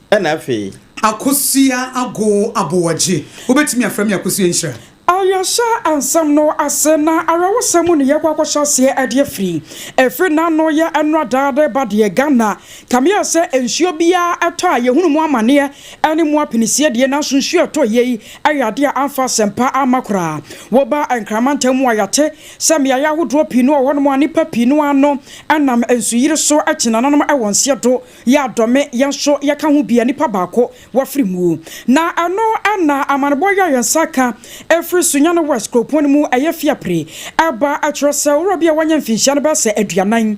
ana fe akosia ago abowaje obetimi afrem yakosia nhira Ayasha and some no asena arawa samu ne yakwa kwahye ade free efri na no ya enradade bade Ghana kamia se ensuo bia ato a yehunu mu amane ene mu apinisie de na so nsuo to yei ayade amfa sempa amakra wo ba enkramantamu ayate samia ya hodo pinu wo no anipa pinu ano anam ensuyire so akina nanom ewonse do ya dome yenso yaka ho bia nipa baako wafri mu na ano ana amanebo ya yensaka Sunyana West Kropon mu ayefia pre aba atrose urobia wanya mfinhia no ba se aduanan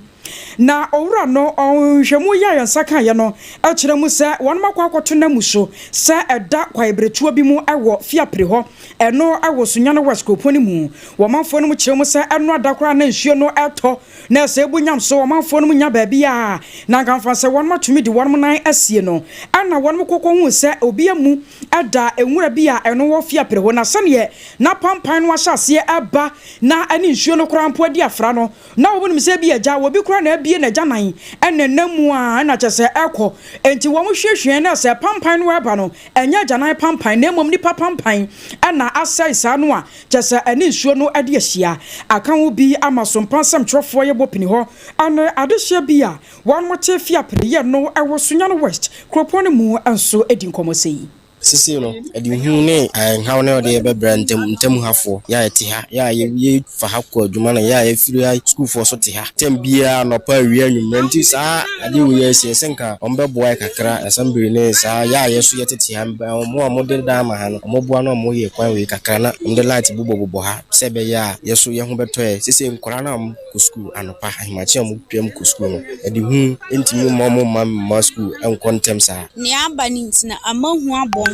na owura no onhwemu ya yansaka ye no akire mu se won makwa akoto na mu so se eda kwaibretuo bi mu ewo fiapre ho eno ewo Sunyana West Kropon mu wo manfo no mu kire mu se eno adakora na nsuo no eto na se ebunyam so wo manfo no mu nya ba bia na ganfa se won matumi di won nan asie no ana won kokko hu se obi amu eda enwura bia eno wo fiapre ho na sane na pampan no ahyase eba na ani nsuo no korampo adi afra no na wo nim se bia ja wo bi na bie na janan enennamu a na kyese ekọ enti wo hwehwe na se pampan no eba no enya janan pampan na mom nipa pampan na asai sa no a kyese ani nsuo no ade ahia aka wo bi amasompan sam trofo ye bopini ho ana adehia bi a won mote fia preye no ewo Sunyana West Kropon mu enso edi nkomosei sisi no edi hu ne hawo ne ode be brantem hafo ya eti ha ya ye fa hakọ adwuma na ya firi ya school for so ti ha tem bia no pa wi anwumra nti sa ade wo ye sie senka ombe boy kakra asambiri ne sa ya ye so ye tete ha mo de da ma ha no mo boa no mo ye kwan we kakra na omde light bubo ha se be ya ye so ye hu beto e sisi nkora na am ku school anopa himachi am pem ku school no edi hu ntimi mo school en kontem sa ni abani ntina amahu abo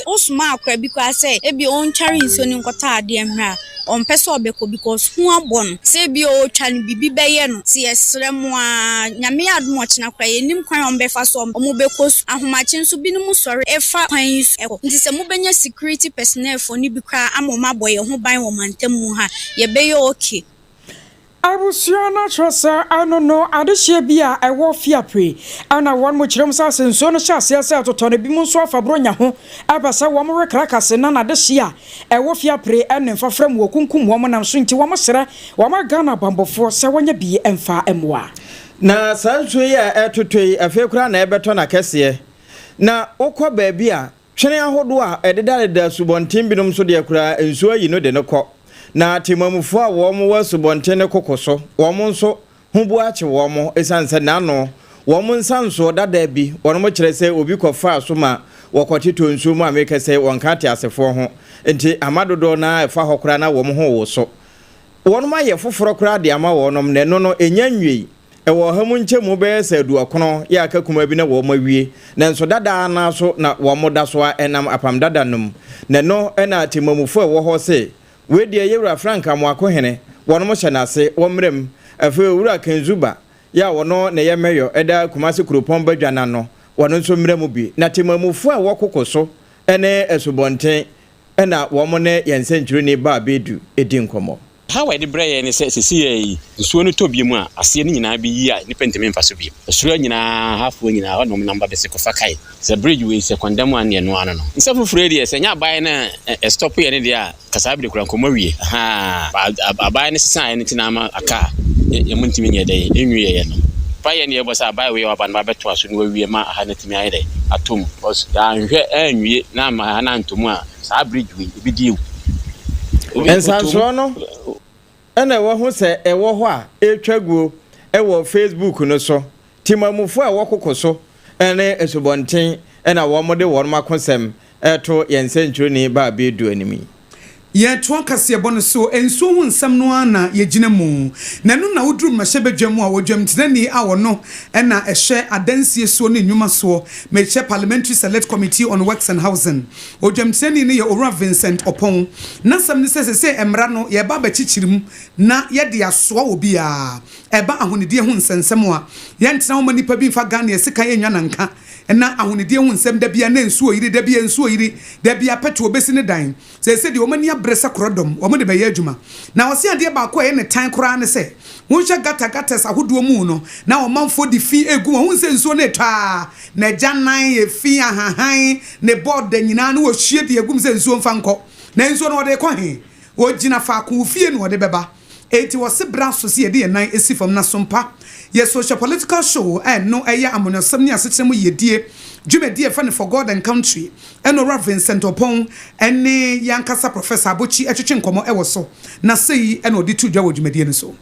Osuma akra because say ebi on chari nso ni nkota ade mra on pese obeko because hu abon say bi o twan bibi beye no ti esrem a nyame adom ochina kra yenim kwan on befa so omobeko ahomache nso bi no sori efa kwan eko nti se mobenya security personnel for ni bi kra amoma boye ho ban wo mantam ha ye beye okay Abusiana trasa anono adehia bia ewo fiapre ana won mo kirem sa senso no hya ase atotone bi mu so afabronya ho abasa wo mo rekrakase na adehia ewo fiapre ene fafram wo kunkum wo mo nam so nti wo mo sere wo ma Ghana bambofo se wonya bi emfa emwa na sanso ya etotoi afekura na ebeto na kese na okọ ba bia twene ahodo a ededaleda subontin binom so de akura ensuo yi no de nokọ na timamufo a wo mo wasubonten kokoso wo mo nso hubu ache wo mo esanse na no wo mo nsanso dada bi wo mo kire se obi kofa so ma wo kotito nsu mu ameka se won kate asefo ho enti amadodo na efa hokora na wo mo ho wo so wo no maye foforo kora de ama wo nom ne no no enyanwei ewo ha mu nchemu be se du akono ya akakuma bi na wo mawie na nso dada na so na wo mo da so enam apam dada num ne no ena timamufo wo ho se we de yewura franka mo akohene wono mo hyenase wo mrem afi wura kanzuba ya wono ne ye meyo eda kumase Kropon badwana no wono nso mrem bi na temamufu a wokokoso ene esubonten ena wo mo ne yensenkyure ne ba bedu edi nkomo how I debreye ne se yi nsuo no to biemu a ase ne nyina bi yi a ni penteme mfaso bi nsuo nyina hafo nyina ho no namba be se kofa kai se bridge we se condemn an no ano no nsafu fredi se nya bae na stop ye ne dia kasa bi de kura nkomo wie ha abae ne sesan ne tinama aka ye muntimi nye de enwie ye no bae ne ye bosa bae we wa ban ba beto aso no wie ma ha ne timi ayede atom bos ya nhwe enwie na ma ha na ntomu a sa bridge we bi di ensanso no ene wo ho se ewo ho a etwaguo ewo Facebook no so timamufo a wokokoso ene esubonten ena wo mode wo makonsem eto yensenkyure ni ba bedu animi ye to akase bono so enso hu nsam no ana ye gina mu na no na woduru mahebedwam a wodwam tinani a wono ena ehwe adansie so ne nwuma so meche parliamentary select committee on works and housing wodwam tinani ne ye Owura Vincent Opon na sam ne se emra no ye ba bachichirim na ye de asoa obi a eba ahonedie hu nsensem a ye ntena wo manipa bi fa Ghana ye sika ye nwa nanka ena ahonedie hu nsem da bia na nsuo yiri da bia nsuo yiri da bia peto obesi ne dan se de omani abresa krodom omo de beye adwuma na wose ade ba ko ye ne tan kora ne se wonhwe gata sahodo mu no na omanfo di fi egu hu se nsuo ne twa na janan ye fi ahahan ne board da nyina no wo hwie de egum se nsuo mfa nko na nso no de kwa he wo gina fa ko fie no de beba eti wo se bra so se ye de nan esi fam na sompa ye social political show no eya amonosam ni asekyem yedie dwumedie fa ne for God and country eno Reverend Sentopon ene yankasa professor Abochi etwetwe nkomo ewo so na sei eno de tu dwa wo dwumedie no so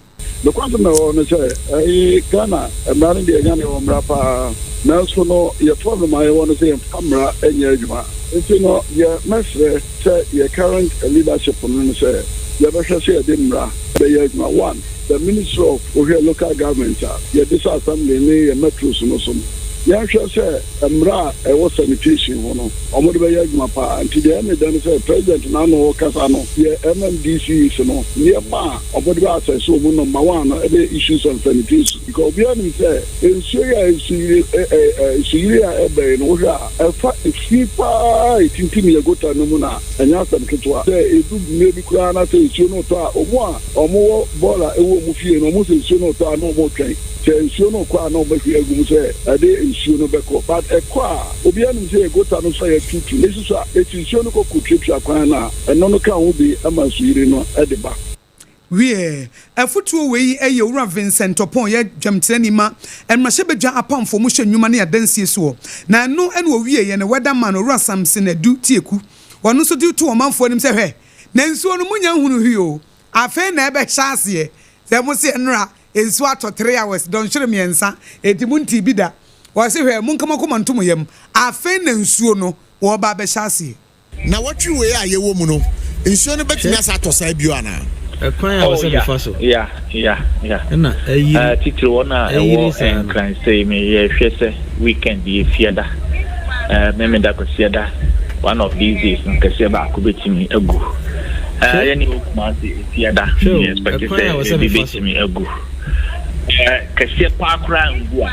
the question no say Ghana emari de Ghana wo mrapa na so no ye problem I want to say camera enye adwuma enti no ye mesre say ye current leadership no say ye be hwe say de mra be ye adwuma one the Minister of Local Government ye this assembly ni ye metros no so yeah, sure, sir. Mra, was sanitation, no. Omo be yagma pa. Until the end, then say President Nano Kasano, yeah, MMDC, no. Near ma, omo be say so number one, issues on sanitation. Because we have say in Syria is Syria ebe no ja. If FIFA itintimi yagota no muna, anya sam ketwa. Say edu maybe kura na say issue no to omo bola ewo mu fie no mo say issue no to no mo twen. Issue no kwa no be egum say ade issue no beko but ekwa obi anu say egota no say tutu issue so issue no ko kutwetwa kwan na eno no ka ho bi amasuyire no ade ba wie afutuo wei eye wura Vincent Opon ye dwamtene ma enmahye bedwa apamfo mo hwe nnwuma ne yadansie so na no ene wo wie ye ne weatherman wura Samson adu tieku wono so di to omanfo anim se hwe na nsuo no munya hunu hio afa na ebe hyase se mo se nra ensu ato 3 hours don hwere miensa etimunti bida wo se hwe mun kama koma ntomo yam afa na nsuo no wo ba be hyase na watwi we a ye wo mu no nsuo no betimi asa to sai bio ana yeah. Na titiri wona ewo can say me ye hwese weekend ye fiada me da ko fiada one of these days nkese ba ko betimi agu yani okuma se fiada expect say be betimi agu kese pa kra ngua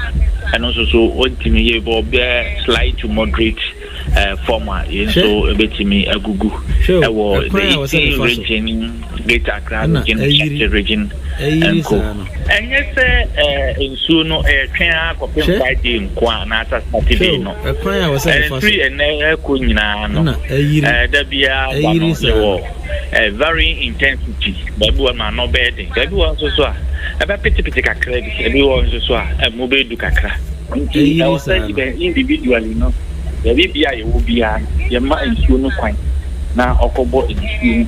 eno so ontimi ye bo be slight to moderate former so betimi agugu ewo the region Greater Accra region and co. And yes, in no train copy fighting kwa na Saturday no. And free and kunyina no. Dabia one very intensity. Babu ma no bedding. Everyone so so. Aba piti kakra bi. Everyone so so. Mo be du kakra. I was individually no. The bia ye wo bia ye ma nsuo no kwan na okobo nsuo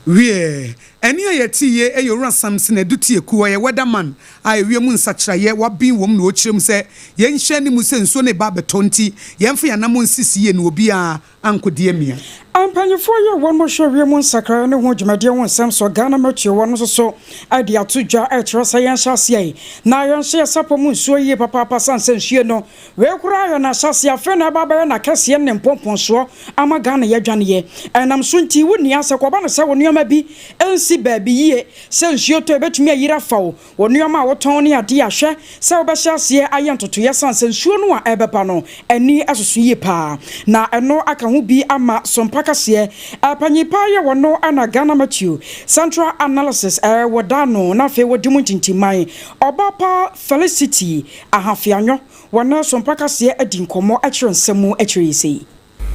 wie eni ayeti ye eyora Samson edutie ku ye weatherman a ewie mu nsakira ye wabin wom na okirem se ye nhye ni mu se nsuo ne ba betonti ye mfa ya na mu nsisi ye na obi a ankodie mia ampanyefo ye won mo hwe mu nsakira ne ho dwumade won sam so Ghana matue won so ade atodwa e kire sayen hyase na yon hye sapo mu nsuo ye papa sansen hye no we kura yo na hyase afa na baba na kase ne mpompon so ama Ghana ye dwane ye enam so nti woni ase ko ba no se woni oma bi ensi baabi ye se nsuo to betumi ayira fawo woni oma woton ne ade ahwe se obɛhyase ayentoto ye sansen nsuo no a ebepa no ani asoso ye pa na eno aka ho bi ama Sompa kase apanyipa ye wono ana Ghana matthew central analysis wodano na fe wodimu tintimai obapa Felicity ahafianyo wono Sompa kase adinkomo akire nsemu akire sei.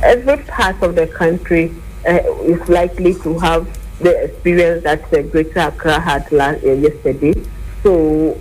Every part of the country is likely to have the experience that the Greater Accra had yesterday. So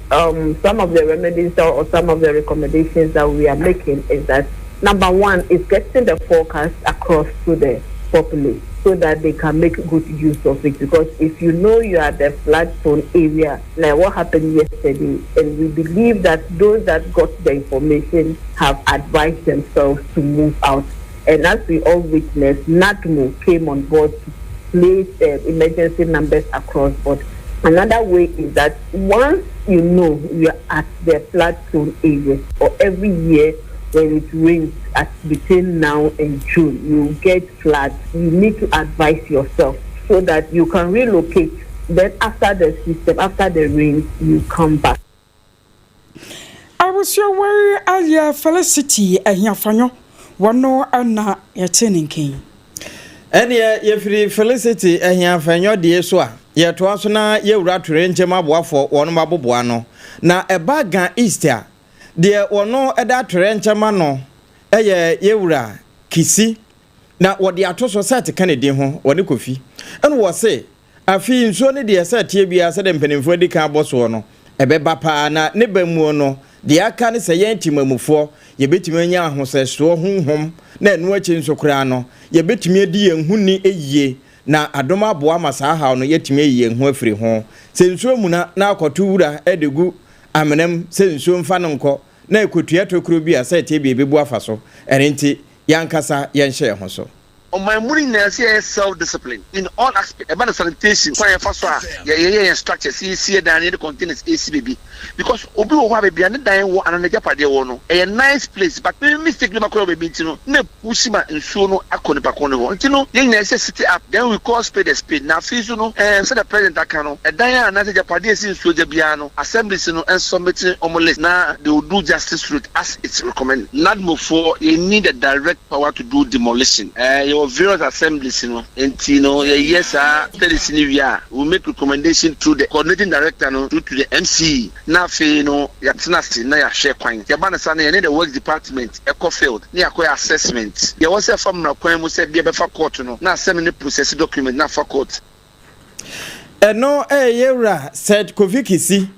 some of the remedies or some of the recommendations that we are making is that number one is getting the forecast across to the populace so that they can make good use of it. Because if you know you are at the flood zone area, like what happened yesterday, and we believe that those that got the information have advised themselves to move out. And as we all witnessed, NATMO came on board to place emergency numbers across board. Another way is that once you know you are at the flood zone area, or every year when it rains at between now and June, you get floods, you need to advise yourself so that you can relocate. Then after the system, after the rain, you come back. I was your way as Felicity and Yafanyo. Wano ana yeteninkin ene ye free Felicity ehia fanyo de so a ye to aso na ye wura tore njem aboafo wono maboboa no na eba gan Easter de wono eda tore nchema no eye ye wura Kisi na wɔde ato so sɛ Kennedy ho wɔne Kofi ɛna wɔ se afi nsuo ne deɛ sɛ tie bia sɛ de mpanimfoɔ di kan abɔ soɔ no ɛbɛba paa na ne ba mu no deɛ aka ne sɛ yɛn timamufoɔ yɛbɛtumi anya ahosɛsoɔ honhom na ɛno akyi nso koraa no yɛbɛtumi adi yɛn ho ni eyie na adom aboa ma saa haw no yɛtumi ayi yɛn ho afiri ho sɛ nsuo mu na akɔto wura ɛde gu amenam sɛ nsuo mfa no nkɔ na ekotua tokuro bi a sɛ tie bia bɛbu afa so ɛne nti yankasa yɛnhyɛ ho so on my morning self-discipline in all aspects about the sanitation why first yeah structure see down the containers ACBB because obi wo ha baby and dan wo anana japade wo no a nice place but mistake no makoro baby ntino na pusima nsuo no akoni pakon no ntino yen na city up then we call spade a spade na fizu no say the president aka no a dan anana japade si nsuo ja bia no assemblies no and submit omoles na they will do justice route as it's recommended not move for you need a direct power to do demolition various assemblies, yes, we make recommendation to the coordinating director, to the MC. Now, Yatinasi, Naya share coin. Yabanasana, need the work department, Ecofield, near assessment. There was a form of coin, we said, be a court, now semi process document, not for court. No, Yera said Kovikisi,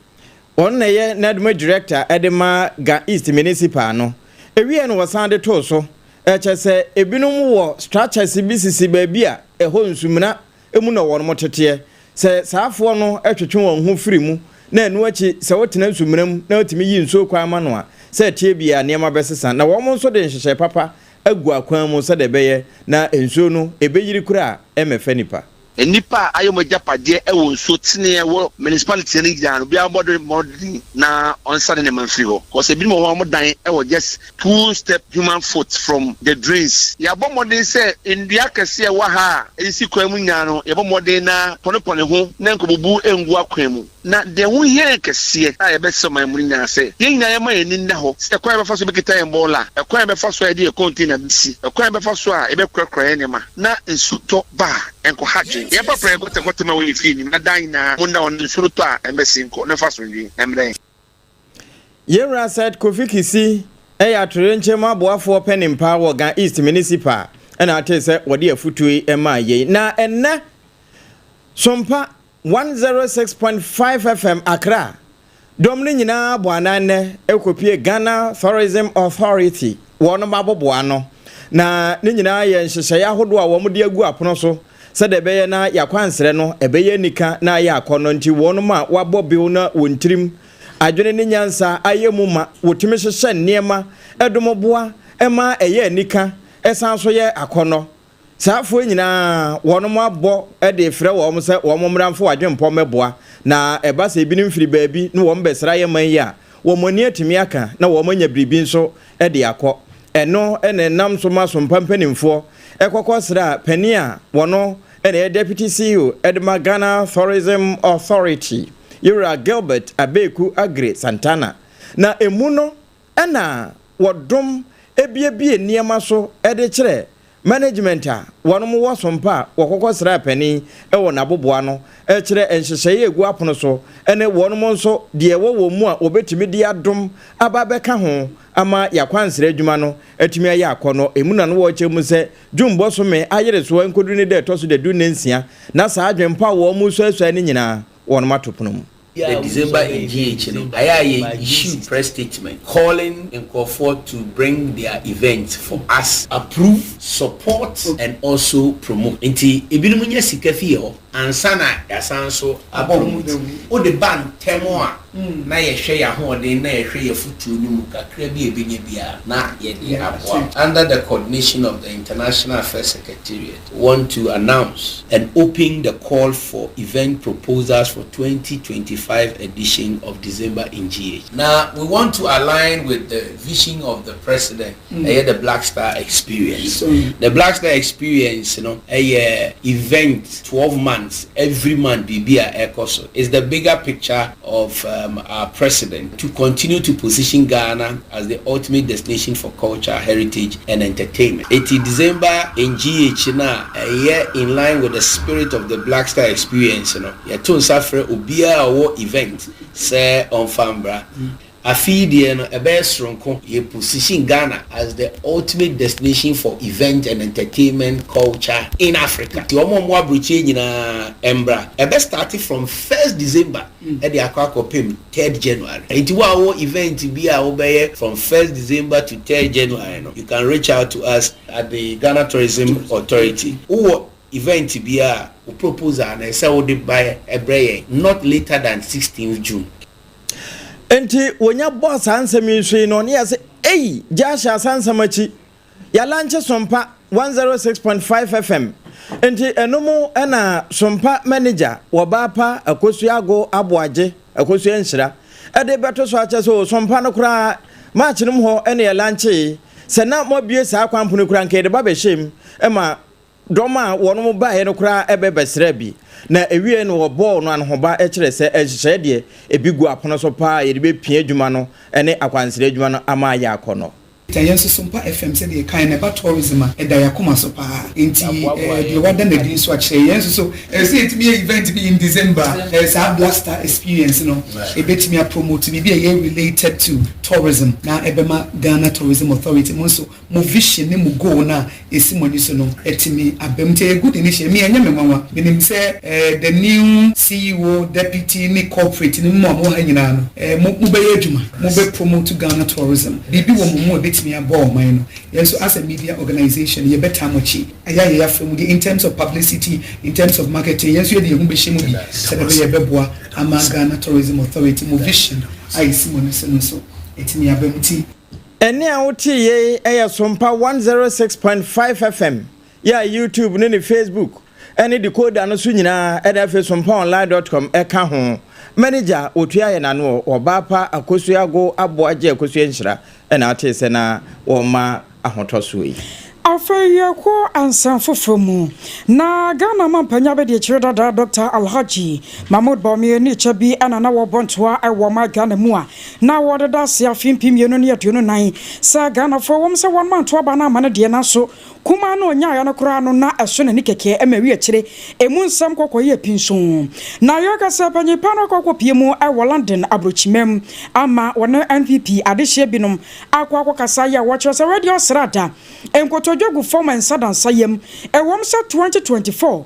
one year, Nadmo director, Edema Ga East Municipal, no. Ewian was sounded also. Say ebinom wo structures BCC baby a ɛhɔ nsumna emu na wɔn motete sɛ saafo no atwetwe wɔn ho firi mu na enu akyi sɛ wotena nsumna mu na otimi yi nso kwan ma no a sɛ tie bia nneɛma bɛsesa na wɔn nso de nhyehyɛ papa agu akwan mu sɛ de bɛyɛ na nsuo no ebeyiri kura ɛmɛfɛ nipa nipa ayomo japade e won so tene wo municipality ni gyan bi abodo modern na onsane ne manfiri ho cause ebi mo ho dan e wo just 2-step human foot from the drains ya bo modern say ndua kase e wa ha esi kwan mu nya no ya bo modern na ponepone ho na nkobubu engu akwan mu na de wo here kase a ye be so man mu nya say yen nya ma eni nda ho e kwan be fa so be kita en bola e kwan be fa so e de container bisi e kwan be fa so a e be krakra ene ma na ensuto ba enko haje ya papa e gote ma we fi ni na dan na munda on ensuto a embassy nko na fa so ndi emre Yera said Kofi Kisi ya atrenche ma boafo penimpa wo Ga East Municipal na ate se wode afutui ema ye na enne Sompa 106.5 FM Accra domni nyina boanane ekopie Ghana Tourism Authority wono mabobo ano na ne nyina ye nhyehyɛ ahodo a wo de agu apono so se de beye na yakwansere no ebeye nika na ya akono nti wono ma wabɔbiw na wontirim adwene ne nyansa ayemu ma wotimi hyehyɛ nneema edomoboa ema eye nika esan so ye akono saafo nyina wono mo abɔ de frɛ wo mo sɛ wo mo mramfo adwempɔ meboa na eba sɛ ebinim firi baabi no wo mbɛsra ye man ya wo mo ni atimi aka na wo manya bribi nso de akɔ eno ene nam so ma so mpampanimfo ekɔkɔ sra pani a wono ene deputy CEO Edma Ghana Tourism Authority Yura Gilbert Abeku Agre Santana na emuno ena wodom ebiebie nneema so de kyerɛ management a wono mo wasompa wɔkɔkɔ sra pani ɛwɔ naboboa no kyerɛ enhyehyɛ egu apono so ene wono mo nso de ɛwɔ mu a obetimi de adom aba bɛka ho ama yakwansere adwuma no atumi ayi akɔno emuna no wo kyemu sɛ dwumbo so me ayere so nkodu ne de toso de du nensia na saa adwempa wo mu so asua ne nyina wono matopono mu the December in GH, I issued press statement calling Nkrofo to bring their events for us, approve, support, and also promote. Inti ebinumunye sikafi ho ansana yasanso promote. O the band temoa na yehwe ya ho de na yehwe ya futu ni mu kakra bi ebenye bia na ye de aboa. Under the coordination of the International Affairs Secretariat, want to announce and open the call for event proposals for 2025 edition of December in GH. Now we want to align with the vision of the president, the Black Star Experience. The Black Star Experience, a event 12 months, every month BBA Ecoso is the bigger picture of our president to continue to position Ghana as the ultimate destination for culture, heritage, and entertainment. 80 December in GH now, a year in line with the spirit of the Black Star Experience. Yaton Safre Ubia event say on Fambra Afidie no ebe sronko ye position Ghana as the ultimate destination for event and entertainment culture in Africa. The omo mo abrochi nyina embra ebe started from 1st December e dey akwa pim 3rd January. Enti wa wo event bi a obeye from 1st December to 3rd January no. You can reach out to us at the Ghana Tourism Authority. Who event bi a proposal na say wo dey buy ebreye not later than 16th June. Enti wonya boss ansemi so no ne yase ei jasha sansamachi ya lanche Sompa 106.5 FM. Enti enomo na Sompa manager wobapa akosuago aboaje akosu enhira ede beto so ache so Sompa no kura match nim ho ene ya lanche se na mobie sa kwampono kura nke de ba be shem ema doma wono mo ba he no kura ebe besra bi na ewie no ball no anhoba e kire se ehye de ebigu apono so pa ye de be pia adwuma no ene akwansere adwuma no ama ya akono Tayenso Sompa FM said the kind of tourism and Dayakuma Sopa into the Wadan again so actually so say it be event be in December as a blaster experience a bit me promote me be a related to tourism now Ebema Ghana Tourism Authority so mo vision ne mo go na esimoni so no etimi abemte good initiative me anya me mama menim say the new CEO deputy ni corporate ni mo hanyina no mo be adwuma mo be promote Ghana tourism bibi wo mo bit me about mine. Yes, so as a media organization, you better much. In terms of publicity, in terms of marketing, yes, you're the Humbeshi Ghana Tourism Authority, vision. I see so it's me abemti. And now, ye Sompa 106.5 FM. Yeah, YouTube, nini Facebook. Any decoder no sunyina at sompaonline.com eka ho. Manager otua ye nano obapa akosuago aboaje akosuenhira na atese na wo ma ahotoso yi afeye ko ansanfofo mu na Ghana mampanya be de chirada da Dr. Alhaji Mahmoud Bawumia ni chabi anana wo bontoa ewo ma Ghana mu a na wo da se afimpim ye no ne atuno nan sa Ghana fo wom se won mantoa ba na amane de na so kuma no nya ya no kura no na eso ne keke emawi akire emu nsam kokoye pinso na yoga se panyi pano kokopie mu ewo London abrochimem ama wona NPP adehye binom akwa akokasa ya wo chere se radio srada enkoto jogu former sadan sayem ewom se 2024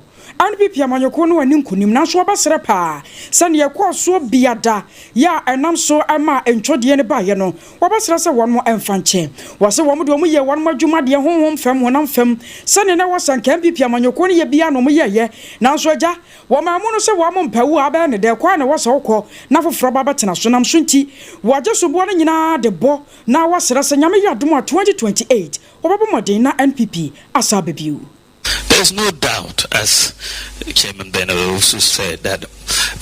NPP amanyoko no ani nkunim na so obasere pa sane ye koso biada ya enam so ama entwode ne ba ye no obasere se won mo emfanche wose wom de mo ye won madwuma de honhom fam wonam fam sane na wosanka NPP amanyoko no ye bia no mo ye na so agya wo ma mu no se wo mo mpawu aba ne de kwa na wose wokọ na foforo baba tena so nam so nti waje so bo no nyina de bo na wasere se nyame yadom 2028 obabo modern na NPP asabebiu. There's no doubt, as Chairman Bennett also said, that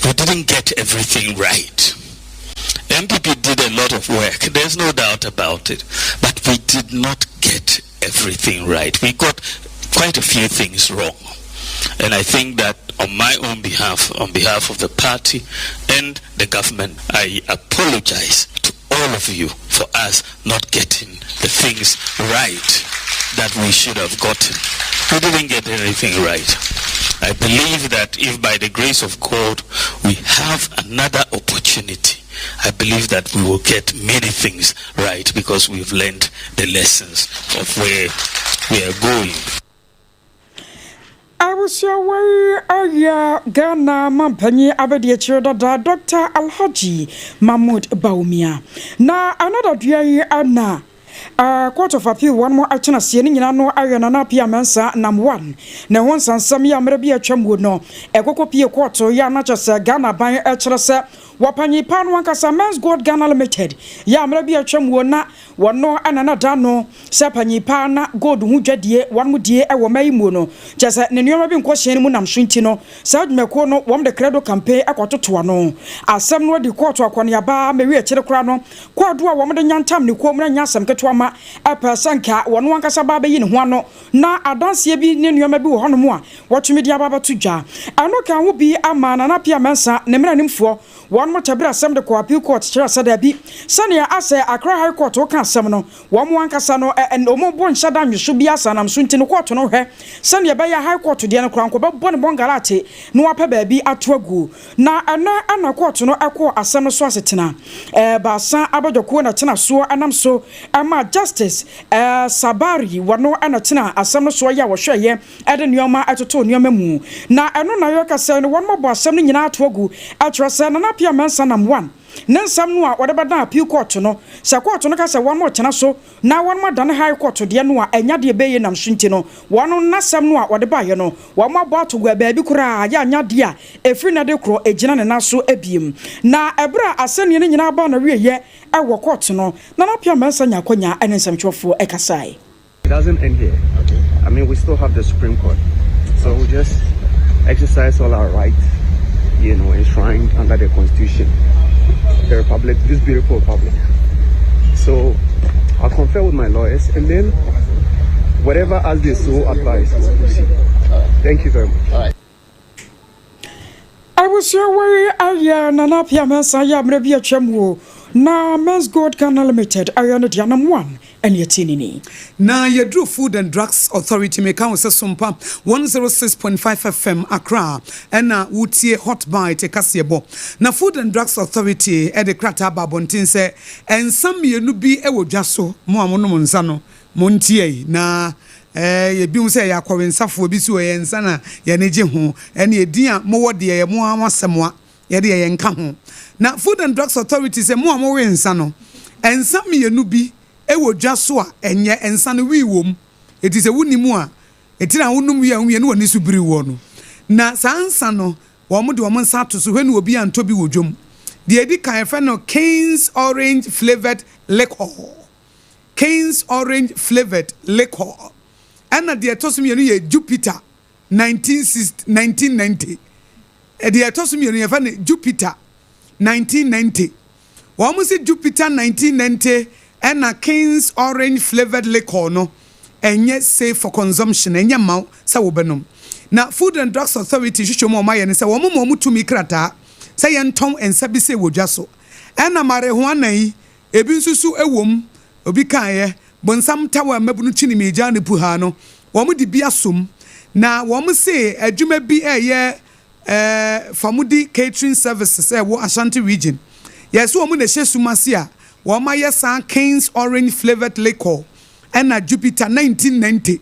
we didn't get everything right. MPP did a lot of work. There's no doubt about it. But we did not get everything right. We got quite a few things wrong. And I think that on my own behalf, on behalf of the party and the government, I apologize to all of you for us not getting the things right that we should have gotten. We didn't get anything right. I believe that if by the grace of God we have another opportunity, I believe that we will get many things right because we've learned the lessons of where we are going. I was away Ghana Mampany Abedi Chirada Dr. Alhaji Mahmoud Bawumia. Na another day Anna. Court of Appeal one more action as seeing no iron and apia mensa nam one. Na once and some ya maybe a chamwood no. A coco pia quarto ya not just a Ghana by a chrasa. Wapani pan one casa men's God Ghana limited. Ya maybe a chamwood na one no and another no. Sapani pana God who one would dear a woman mono. Just at Nenu been questioning Munam Shintino. Sad Mekono won the credo campaign a quarter to one. As some no the quarter aquania bar may reach the crano. Quadra woman and yan tam ni quoman yasam ketwama. Sanka one one casababe in one na adansi bi ne nyoma bi wo hono mo a watumi dia baba tuja ano kan wo bi ama na na pia mensa ne mra nimfo wo one more tabra asem de ko appeal court kyerɛ sɛ da bi sɛnea asɛ Accra High Court wo ka asɛm no wɔn mo ankasa no ɔmo bɔ nhyɛ da nwehso bi asanam so nti no court no hwɛ sɛnea bɛyɛ High Court deɛ no kora nkɔ bɛbɔ ne bɔngalate no wapɛ baabi ato agu na ana court no ɛkɔ asɛm no so asetena baasa abadwako na tena so anam so ama justice Sabari wano ana tena asɛm no so ya wɔhwɛ yɛ ɛde nneɛma ɛtoto nneɛma mu na ɛno na yɛ kasa no wɔn mabɔ asɛm no nyinaa ato agu atwerɛ sɛ na pia mensa nam 1 na nsɛm no a wɔde bɛda appeal court no sɛ court no ka sɛ wɔn mo kyena so na wɔn mo dan High Court deɛ no a ɛnya deɛ bɛyɛ nam so nti no wɔn na sɛm no a wɔde baayɛ no wɔn mo abɔ ato gua baabi koraa ya anya deɛ a efiri na de korɔ egyina ne na so abiem na ɛbra asɛnni ne nyinaa ba na wieyɛ ɛwɔ court no na pia mensa nya akonya ɛne nsɛmtwerɛfoɔ ɛkasae. It doesn't end here. Okay. I mean, we still have the Supreme Court, so we just exercise all our rights, enshrined under the Constitution, the Republic, this beautiful republic. So I'll confer with my lawyers, and then whatever as they so advise, we'll proceed. Thank you very much. All right. I was your way, Nanapia Messiah, maybe a chemo. Na Men's Gold Canal Limited, Ayana Dianam 1. Na Yedru Food and Drugs Authority make out Sompa 106.5 FM Accra and na Wutie Hot Bite Kasiebo. Na Food and Drugs Authority at the Krata Babontin say and some yenubi ewo jaso mo amono monsano montie na ye bi say ya kwensafo bi so ye nsa na ye neje ho ene edin a mo wode ye mo awasemwa ye de ye nka ho na Food and Drugs Authority say mo amowe nsa no ensa yenubi ewo dwaso a enye ensa no wi wom eti se wunimu a eti na wonum ya nwie no woni subiri wo no na sansa no wo mo de wo nsa to so hwe no obi anto bi wodwom de edi kan fe no King's Orange Flavored Liquor King's Orange Flavored Liquor ana de etosum ye no ye Jupiter 1990 de etosum ye no ye fa no Jupiter 1990 wo mo se Jupiter 1990 and a King's Orange Flavored Liquor no enye safe for consumption enye maw sa wo benom na Food and Drugs Authority hwehwemo ma ye ne se wo mo tumi krata se ye ntom ensa bi se wodwa so ena marijuana yi ebi nsusu ewom obi kan ye bonsam tawa mabunu chini meja ne puha no wo mo di bia som na wo mo se adwuma bi eye famudi catering services wo Ashanti region yes wo mo na hye a Wama yesa King's Orange Flavored Liquor and a Jupiter 1990.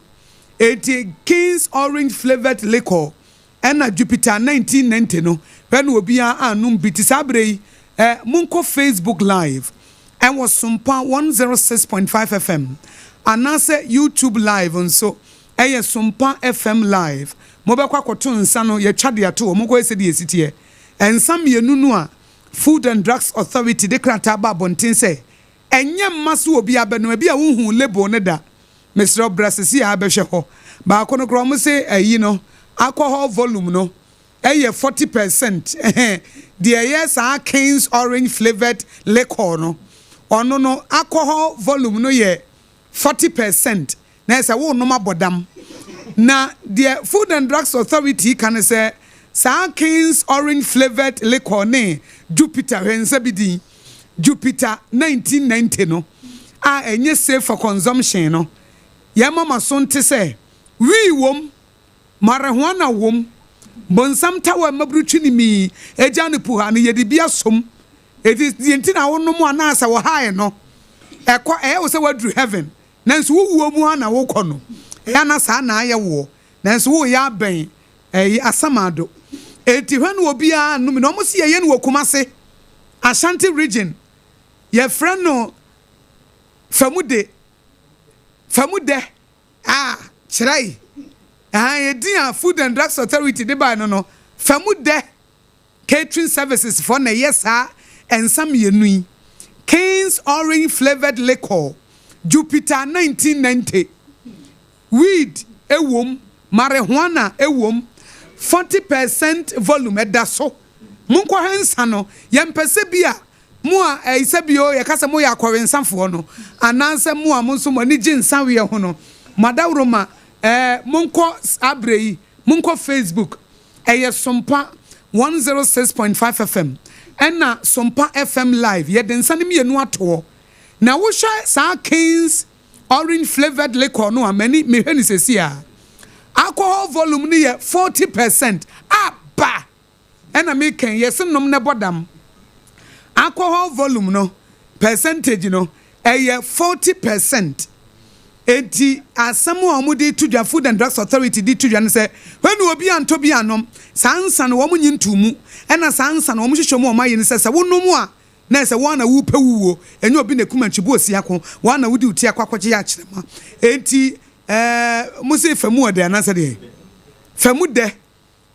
80 King's Orange Flavored Liquor and a Jupiter 1990 no. When we be anum bitisabre munko Facebook Live and was Sompa 106.5 FM. And answer YouTube Live and so Sompa FM Live. Mobakwa kotun sano ye chadi ato moko esedi esiti and some ye nunua Food and Drugs Authority de krata ba bontin say enye maso obi abeno abi a wohu label ne da Mr. Brasisi abehwe ho ba kono kro mo say alcohol volume no 40% the yes are King's Orange Flavored Liquor no ono no alcohol volume no ye 40% na say wo no mabodam na the Food and Drugs Authority can say King's Orange Flavored Liquor ne Jupiter hensabidi Jupiter 1990 no enye safe for consumption no ya mama sonte say wi wom marijuana wom bonsam tawa mabrutwini mi eja ne puha ne yedi bia som enti na wonom anasa wo hae no wo se wadru heaven nanso wo mu ana wo kɔ no ya na sa na aye wo nanso wo ya ben asamado eti hwanu obi a numi no mo se ye no Kumase Ashanti region ye friend no famude chirai ye Food and Drugs Authority de ba no famude catering services for na yes and some yenui King's Orange Flavored Liquor Jupiter 1990 weed ewom marijuana ewom 40% volume edaso munko hensa no yempese bia mo a isebio ye kasa mo ya akwarensanfo no ananse mo a mo nso mo ni ginsan we ho no madawroma munko abrei munko Facebook Sompa 106.5 FM ɛna Sompa FM live yɛde nsa ne mienu ato na wo hwɛ saa Kings orange flavored liquor no amani me hwɛ ni sesi a alcohol volume ni yɛ 40% aba ɛna me kan yɛse nom ne bodam alcohol volume no percentage no ɛyɛ 40%. Eti asɛm a ɔmo de tudwa Food and Drugs Authority di tudwa ne sɛ when obi anto bi anom sansa no wɔn nyi ntumu ɛna sansa no wɔn hyehyɛ mu ɔmo ayi ne sɛ wonom a na sɛ wɔn na wupe wuwo enyo obi na kuma ntwibo osi ako wɔn na wudi uti akwakwagye ya kyerema enti mo se famu ɔde anasa de famu de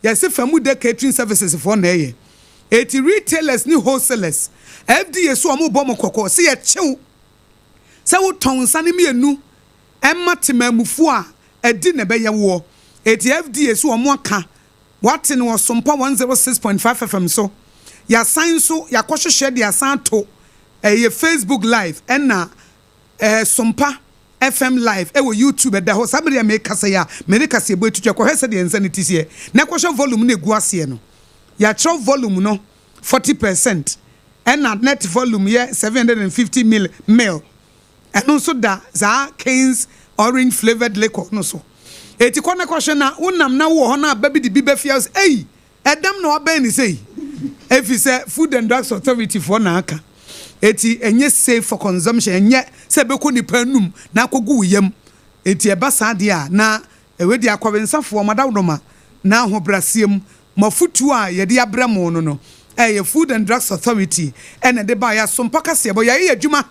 yɛse famu de catering services for na ɛyɛ eti retailers ni wholesalers FDA so ɔmo bɔ mo kɔkɔ se yɛ kyew sɛ wo tɔn nsa ne mienu Emma Timamufu a edi ne bɛyɛ wo eti FDA so ɔmo aka wate no Sompa 106.5 FM so ya sign so ya kɔhwehwɛ de asan to Facebook live ɛna Sompa FM live ɛwɔ YouTube ɛda hɔ sabere ya me kasa ya me kasa ebo etutwa kɔhwɛ sɛ de nsa ne tisie na kɔhwɛ volume na egu aseɛ no ya trɔ volume no 40% ɛna net volume yɛ 750 ml ɛno nso da za Kings orange flavored liquor no so eti kɔ na kɔhwɛ na wonam na wo hɔ na baby di bi bɛfia sɛ ei ɛdam na ɔbɛn ni sei efi sɛ Food and Drugs Authority for na aka eti enye safe for consumption enye sɛ bɛkɔ nipa num na akɔgu yam eti ɛba saa de a na ɛwɛ di akɔbensafo ɔmadawdoma na ahobrasiem mafutu a yɛde abra mo no no ɛyɛ Food and Drugs Authority ɛna de ba ya Sompa kase ɛbɔ yɛ adwuma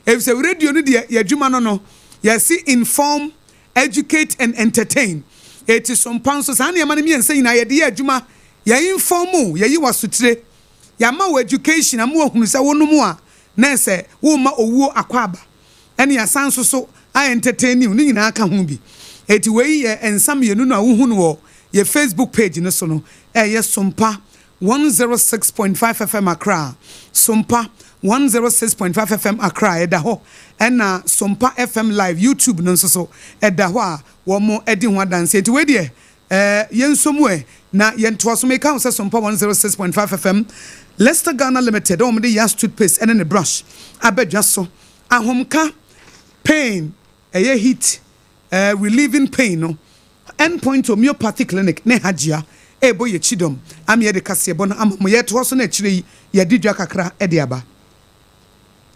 if say radio no de yadwuma no yɛsi inform educate and entertain it is some panso saa ne ma ne miensa nyina yɛde adwuma yɛ inform yɛyi wasutire yɛma wo education am wo hunu sɛ wonom a na sɛ wo ma owuo akwaba ɛne yasan so a entertain you ne nyina aka ho bi eti wei yɛ ensam yenu no a wo hunu wo yɛ Facebook page no so no ɛyɛ Sompa 106.5 FM Accra Sompa 106.5 FM Accra ɛda hɔ ɛna Sompa FM live YouTube no nso so ɛda hɔ a wɔn ɛdi ho adanse eti wei deɛ yɛnsomu na yɛntoa so meka ho sɛ Sompa 106.5 FM Leicester Ghana Limited wɔn de yas toothpaste ɛne ne brush abɛdwa so ahomka pain ɛyɛ heat relieving pain no endpoint homeopathic clinic ne hajia ebo yɛ chidom am yɛ de kasebo no am mo yɛ toa so na akyire yi yɛ di dwa kakra ɛde aba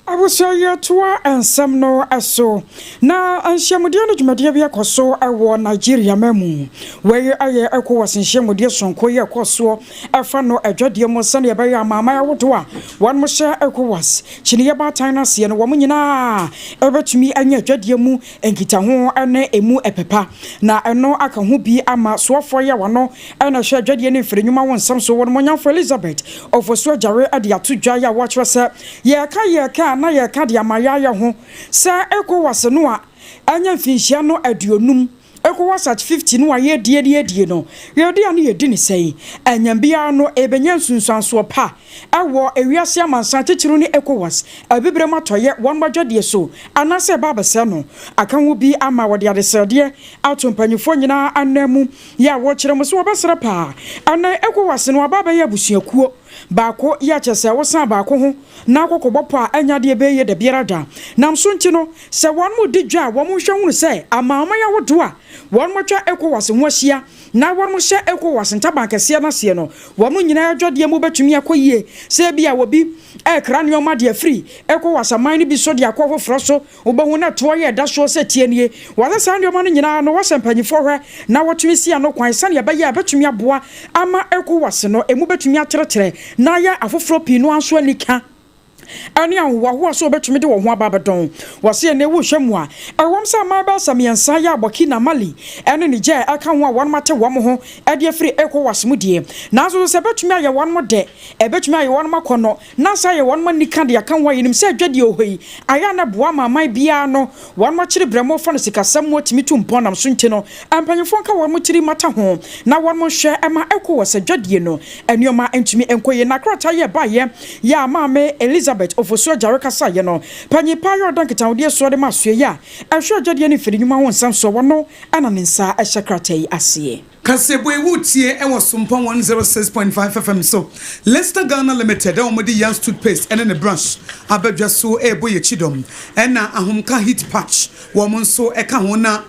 Abusia toa ensem no aso na anhyiamude no dwumade bia koso ewo Nigeria mamu we aye ekowo senhyiamude sonko ye koso afa no adwade mo sane be ya mama ya wodo a won mo hye ekowas chine ye ba tan na se no wo nyina ebetumi anya adwade mu enkita ho ene emu epepa na eno aka ho bi ama soofo ye wono ena hye adwade ne mfrenwuma won nsam so won mo nyamfo Elizabeth ofoso jare ade atodwa ya wo kyerɛ sɛ ye ka na ye ka de amayaya ho sa ECOWAS no a anya mfinhia no aduonum ECOWAS at 50 no a ye die no ye de ane ye di ne sei anyam bia no ebenya nsunsuanso pa ewo ewiase amansan techiru ne ECOWAS abibre matoye won badwade so anase ba bese no aka ho bi ama wode adesede ato mpanyifo nyina anamu ya wo kyerem so obesere pa ana ECOWAS no aba ba ya busuakuo baako ya kyese wo san baako ho na akokobɔpɔ a anya de be ye de biarada nam so nti no se won mu di dwa won mu hwɛ hunu se amaama ya wodo a won mo twa ECOWAS ho ahia na won mo hye ECOWAS ntaba kɛse na se no won mu nyina adwade mu betumi akoyie se bia wobi ekra ne oma de afri ECOWAS aman ne bi so de akɔfo fro so obahu na to ye da so se tie nie wasa san de oma no nyina no wasa mpanyifo hwɛ na wotumi sia no kwan sane be ya betumi aboa ama ECOWAS no emu betumi akyerɛkyerɛ na ya afoforo pi no anso anika ani anwo so betumi de wo ho ababedon wose ne wo hwemu a ewom sa ma ba samiensa ya aboki na mali ene ne je aka ho a won mate wo mo ho e de free ECOWAS mu die na so se betumi aye won mo de e betumi aye won makono na sa ye won mo nika de aka ho yinim se adwade ohoi aya na boa maman bia no won mo kire bremo fa no sikasam mo timi tu mponam so nti no ampanyefo nka won mo tiri mata ho na won mo hwe ema ECOWAS adwade no enioma entumi enkoye na krata ye ba ye ya mama Elizabeth ofoso jare kasa ye no panyi pa yo dankita wode so de masue ya ehwe adwade ne firi nyuma won sam so wono ana ne nsa ehye krata yi ase Kasebo wutie e wo Sompa 106.5 FM so Leicester Ghana Limited e the Young's toothpaste and the brush abadwa so e boye chidom e na ahomka heat patch wo mon so e ka ho na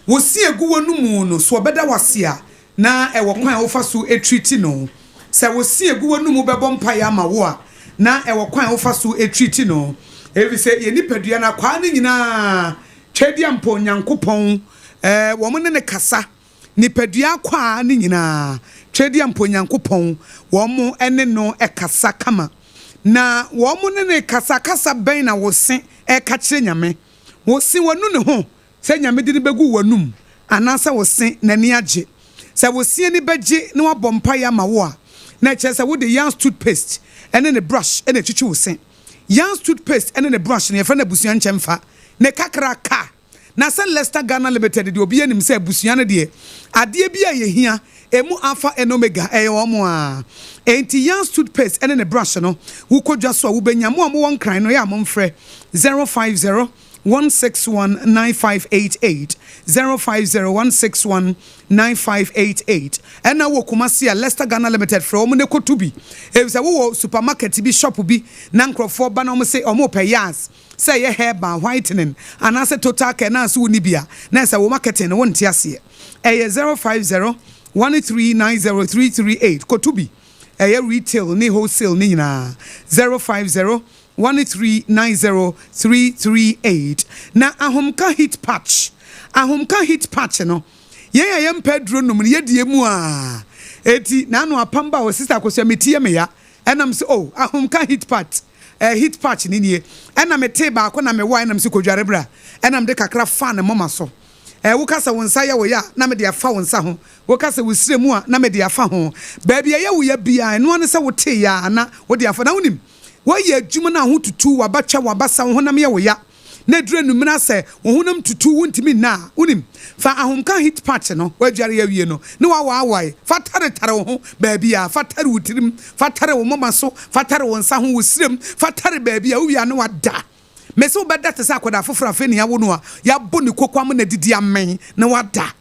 wo si egu wonu mu no so obeda wase a na e wo kwan wo fa so e treat no se wo si egu wonu mu bebo mpa ya ma wo a na e wo kwan wo fa so e treat no e bi se ye nipadua na kwa ne nyina twedia mpo nyankopon wo mon ne kasa nipadua kwa ni nyina twedi amponyankopon wo mo ene no ekasa kama na wo mo ne kasa ben na wo se eka kire nyame wo se wonu ne ho se nyame di begu wonum anasa wo se nani age se wo se ni beje ne wabompa ya ma wo a na che se wo de Young's toothpaste ene ne brush ene chichi wo se Young's toothpaste ene ne brush ne ye fa na busuan nchemfa ne kakraka na san Leicester Ghana Limited de obi anim se abusua ne de ade bia ye hia emu alpha and omega omo a enti Young's toothpaste ene ne brush no wo kodwa so wo benya mo won kran no ya mo mfre 050 1619588 050-161-9588 ena wo kumasi a Leicester Ghana Limited from ne kotubi e se wo supermarket bi shop bi na nkrofo ba na mo se omo pay yas say ye hair ban whitening and as a total care na so ni bia na se wo marketing won ti ase e 050-1390338 kotubi e retail ni wholesale ni nyina 050-1390338 na ahomka heat patch no ye pedro no ye die mu a eti na no apamba o sister akosua metie me ya enam se oh ahomka heat patch ni nie enam te ba ko na me wa enam se kodware bra enam de kakra fa ne mama so wo kasa won sa ya wo ya na me de afa won sa ho wo kasa wo sire mu a na me de afa ho ba bia ye wo ya bia eno ne se wo te ya na wo de afa na wonim wo ye adwuma na ho tutu wabatwa wabasa ho na me ye wo ya na dure numina se wo honam tutu wontimi na wonim fa ahomka heat patch no wadware ya wie no ne wa awai fa tare wo ho ba bia fa tare wutirim fa tare wo mama so fa tare wo nsa ho wo sirem fa tare ba bia wo wi ana wada meso beda te sa koda fofora fe ne ya wo no a ya boni kokwam na didi amen na wada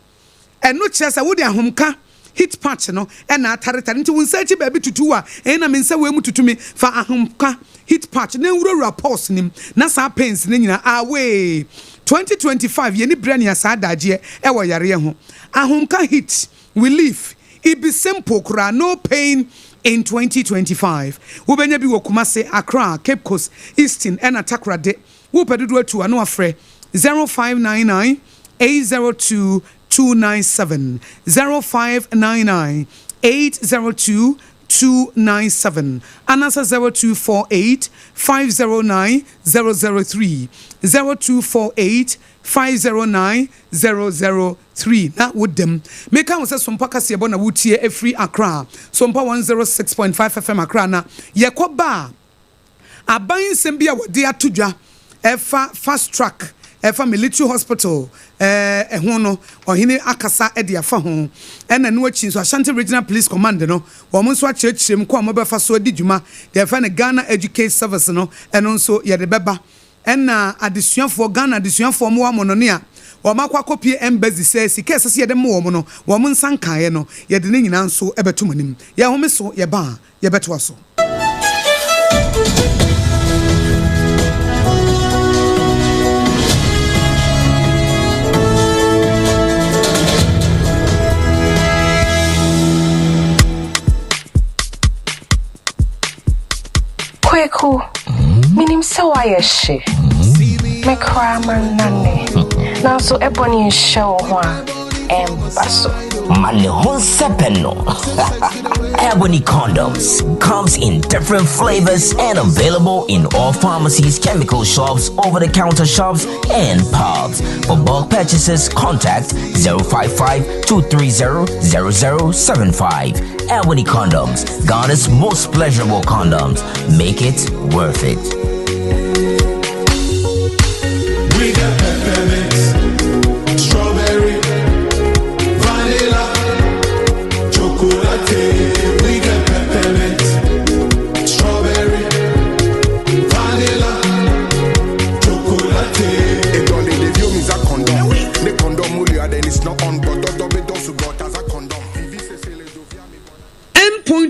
eno kire se wo de ahomka heat patch no na tare nti won sa chi ba bi tutu a na me nsa we mu tutumi fa ahomka heat patch na wura pulse nim na sa pains ne nyina away 2025 ye ni brand ya sa daje e wo yare ho ahomka heat relief it be simple kra no pain in 2025 wo benya bi wo Kumase Accra Cape Coast Eastern and Atakra de wo pedodo atu ano afre 0599 802 297 0599 802 297 anasa 0248 509 003 0248 509 003 na wodem meka wo se Sompa kase ebo na wutie afri Accra Sompa 106.5 FM Accra na yekoba aban sembia wode atodwa efa fast track efa military hospital ho no ohine akasa e de afa ho ena no achi so Ashanti Regional Police Command no wo mo so akirechirem ko mo befa so di djuma de efa ne Ghana Educate Service no eno nso ye de beba ena adesuafo Ghana adesuafo mo wa mo no ne a wo makwa kopie embassy say sika sese ye de mo wo no wo mo nsankae no ye de ne nyina nso ebetumanim ye home so ye ba ye beto so Kweku, minim se wa yeshe. Me cry man nane. Now so ebony show one embasso. Mane hon sepeno. Ebony condoms comes in different flavors and available in all pharmacies, chemical shops, over-the-counter shops, and pubs. For bulk purchases, contact 055-230-0075. Ebony Condoms, Ghana's most pleasurable condoms. Make it worth it. We got peppermint, strawberry, vanilla, chocolate. We got peppermint, strawberry, vanilla, chocolate. Et dans les vieux, mis à condom. Les condoms mouillés, then it's not on, but don't got as a condom.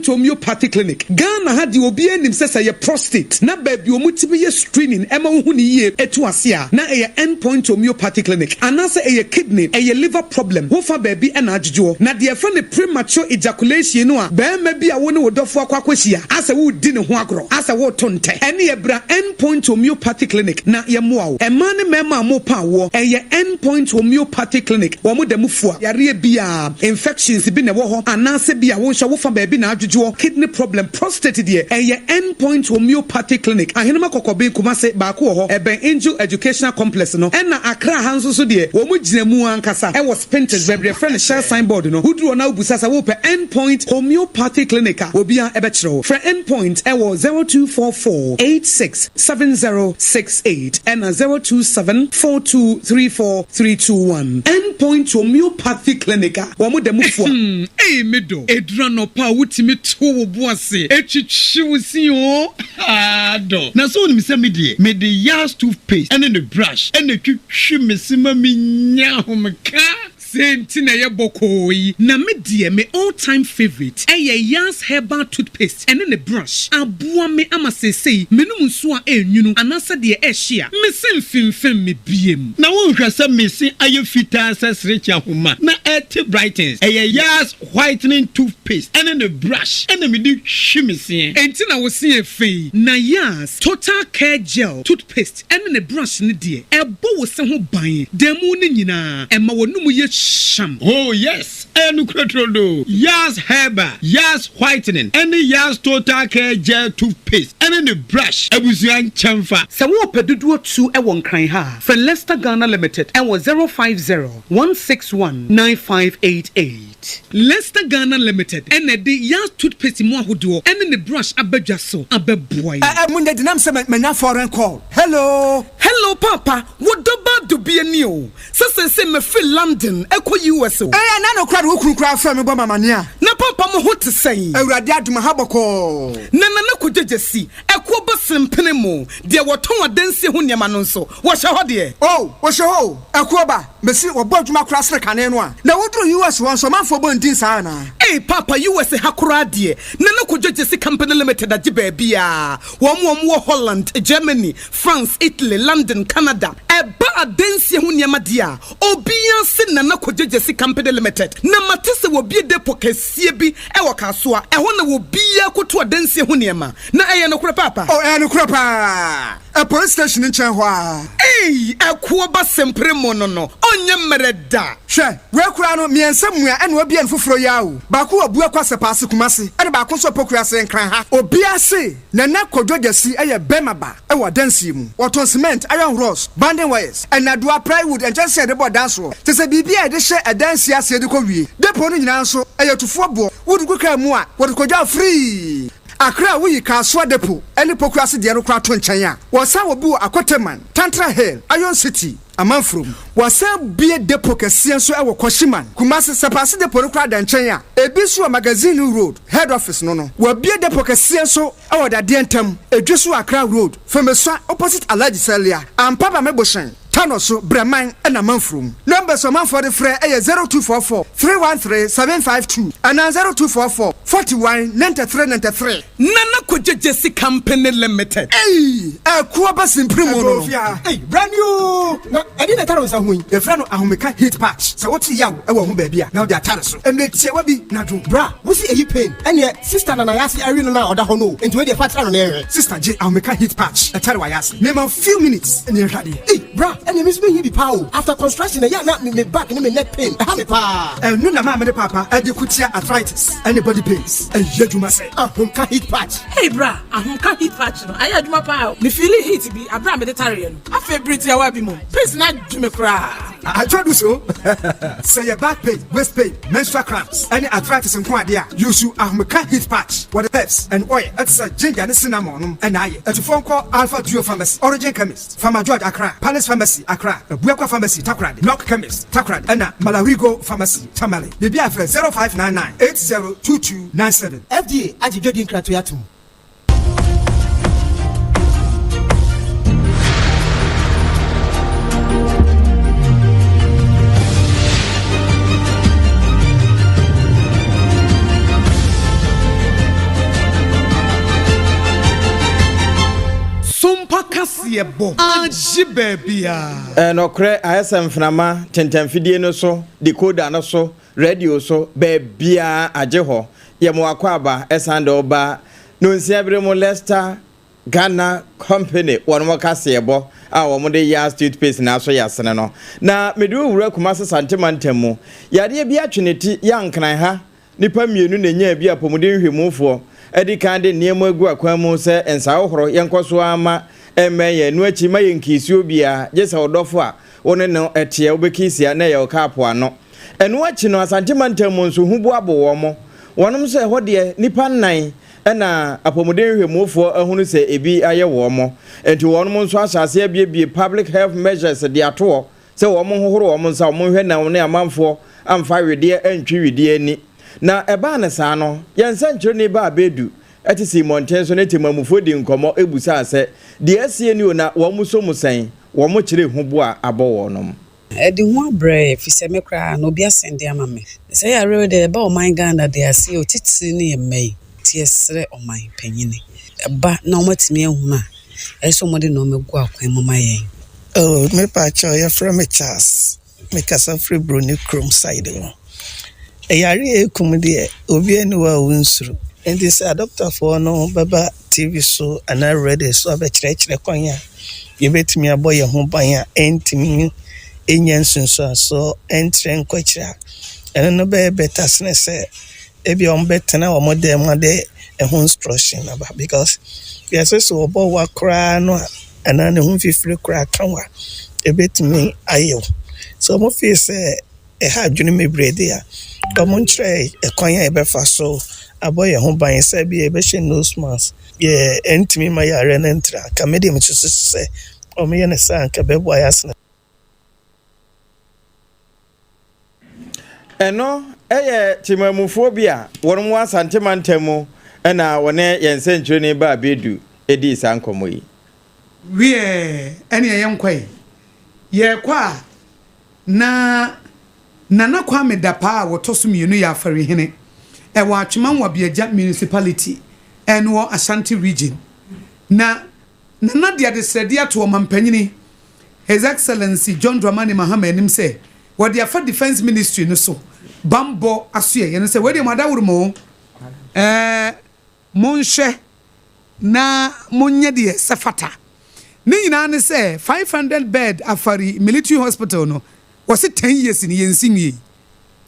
homeopathy clinic Ghana had the obi enim say ye prostate na baby omutimi ye screening ema hu ni ye etu ase a na eye endpoint homeopathy clinic anase eye kidney eye liver problem wo fa baby na adjujo na de fa ne premature ejaculation no a be ma bi a wo ne wodofo akwakwahia ase wo di ne ho agro ase wo tonte ene ye bra endpoint homeopathy clinic na ye moa wo ema ne mema mo pa wo eye endpoint homeopathy clinic wo mo dem fua yare bia infections bi ne wo ho anase bia wo hwa wo fa baby na adjujo kidney problem prostate de eye endpoint homeopathy clinic ahenema kokobe kumase ba ko ho ebe angel educational complex no ena akra hanso so de wo mo gina mu ankasa e was painted bebre friend share signboard no wuduro na ubusasa wo pe endpoint homeopathy clinic obi a ebe kire wo for endpoint e wo 0244867068 and 0274234321 endpoint homeopathy clinic wo mo dem fo eh medo edra no pa wutimi to wo boase etwitwiwsi o ado na so ni se me de yas toothpaste and the brush and the twitwi mesima minya homka senti na ye bokoi na me die me all time favorite yas herbal toothpaste and the brush aboa me ama sesei menum nso a enwunu anasa de ehia me semfimfim me biem na won hwese me se aye fita sesrecha homa na et brightens yas whitening toothpaste and the brush and me di hwimese enti na wo se efei na yas total care gel toothpaste and the brush ne die ebo wo se ho ban demu ne nyina ema wonum ye sham. Oh yes, Enukratrodo. Yas Herbal, Yas Whitening, and the Yas Total Care Gel Toothpaste, and then the brush. Ebusian Chamfa. Sawo pedudu 2 e won kan ha. For Leicester Ghana Limited, and was 050-161-9588. Leicester Ghana Limited, and the Yas Toothpaste mo ahodo, and then the brush abedwaso abeboy. Munde dinam se menya foreign call. Hello. Hello Papa. What do be a new? Se me feel London. US. Na no crowd who crowd from me mania. Na papa mo hote say. Awurade aduma haboko. Na ko jejesi. Ekwo bosem penemo. De woton adanse ho niam no nso. Wo hye ho de. Oh, wo hye ho. Ekwo ba. Mesi wo boduma kra sre kane no a. Na wodru US won so manfo bondin sa na. Eh papa US hakura de. Na ko jejesi company limited agi ba bia. Wo mo Holland, Germany, France, Italy, London, Canada. Eba adanse ho niam de a. Obia se na ko jejesi company limited na matese wo bie depo kasie bi e wo kasoa e ho na wo bia koto adanse ho niema na eye no kura papa oh eye no kura pa a police station in chen ho a eh akuo ba sempre mo no onye mereda hwe we kura no miensa mua e na obia nfoforo ya o ba ko abu akwase paase kumase e ba ko so pokura se nkran ha obia se na kodwogesi eye bemaba e wo adanse mu waton cement iron rods banding wires and na do plywood and just say the board dance ro te se bibia e de hye adanse ase de ko wie depo no nyina nso ayatufo bo wodu ka mu a wodu kodwa free akra wuyi ka so depo eni pokuase de no kra to nchen a wo sa wo bu akoteman tantra hill iron city amanfrom wasa bie depo kese so e wo koshiman kumase sepase depo no kra da nchen a ebisu magazine road head office no wa bie depo kese so e wo da de ntam edwesu akra road femeso opposite alaji selia ampaba meboshen Tanoso Breman and a Manfrum. Numbers of man for the fray 0244 313 752 and 0244 41 93 93. Nana Kujesi Company Limited. Hey, a Kuabas in Primo. Hey, brand new. No, I didn't tell us a wing. The friend of Ahomeka hit patch. So what's young? I won't baby. Now they are Tanaso. And let's say what be Nadu. Bra, what's the pain? And yet, sister and I ask Irene now or the Hono into the patch on area. Sister J. Ahomeka hit patch. I tell you, I ask. Name a few minutes and you're ready. Hey, bra. And you miss me here power after construction ya na me back ni me neck pain ha me pa no na ma me papa e de kutia arthritis anybody pains e yeduma say ahonka heat patch hey bra ahonka heat patch no aya duma pa me feel heat bi abra me de tare no afa briti awa bi mo pains na djume kra I told you so. Say your back pain, waist pain, menstrual cramps, any arthritis and quadia. Use you ahonka heat patch with the herbs and oil. It's a ginger and cinnamon and I at a phone call Alpha Duo Pharmacy, Origin Chemist, Pharma George Accra, Palace Pharmacy Accra, Buakwa Pharmacy Takrad, Block Chemist Takrad, and Malarigo Pharmacy Tamale. The BFL 0599 802297. FDA Ajijodin Kratoyatum. yebo anji bebia no kre asem fnama tentamfidie no so decoder no so radio so bebia aje ho ye mo akwaba esande oba no nsiabre mo Leicester Ghana company won mo kase yebo a wo mo de ya toothpaste na so yasene no na medu wura kuma santemantemu yade bia atweneti ya nkran ha nipa mienu na nya bia pomuden hwemufo edi kan de niemo agu akwan mu se ensa hohoro yenkoso ama emeye no achi ma yenkisio bia jesa odofo a woni no etie obekisia na ye kapo ano eno achi no asantemantemu nso hubu abo wo mo wonom se hode nipa nan na apomuden hwemufo ahunu se ebi aye wo mo enti wonom nso asase abiebie public health measures de ato se wo mo hohoro wo mo nsa wo hwe na wo ne amanfo amfa wede antwi wede ani na eba ne saa no yensa nkyere ne ba abedu etisi monten so ne temamufo di nkomo ebusa ase de asie ni ona wo mo so musan wo mo kyere hubo a abo wonom edi ho abre fise me kra no bia sende ama me say ya rewe de ba o man Ghana de asie otiti ne yemai tiesre o man panyine ba na o matimi ehuna eso mo de no megu akwan mo mayen oh me pa cho ya from Charles me kasa free broni chrome side no yari ekum de obi ani wa wunsuru and this doctor for no baba TV so and I read it so be kire kwanya ye betimi aboye ho ban a entimi enyan sunso so entre nkokira and no be better sense ebi on betena o modem ho instruction about because yes so obo wa kra no and na ho fifire kra kanwa e betimi ayo so mo fi say e ha dwene mebrede a omo ntre e kwanya e befa so aboye ho ban se bi e be she nose mask ye entimi ma ya re nentra ka medium se o me ne san ka bebo ayasna eno eye timamufo bia wonmo asantemantemu na wone yensenkyere ne ba bedu edi sankomo yi wie ene yenkwai ye kwa na nana kwa medapa wotoso mienu ya afari hene e wa atweman wa biaja municipality enwo Ashanti region na nana dia de sredi ato mampanyini His Excellency John Dramani Mahama enim se wodi afa defense ministry no so bambo asoye ye no se wodi madawuru mo monhwe na monye de sefata ni nyina ne se 500 bed afari military hospital no was 10 years ni yensinwie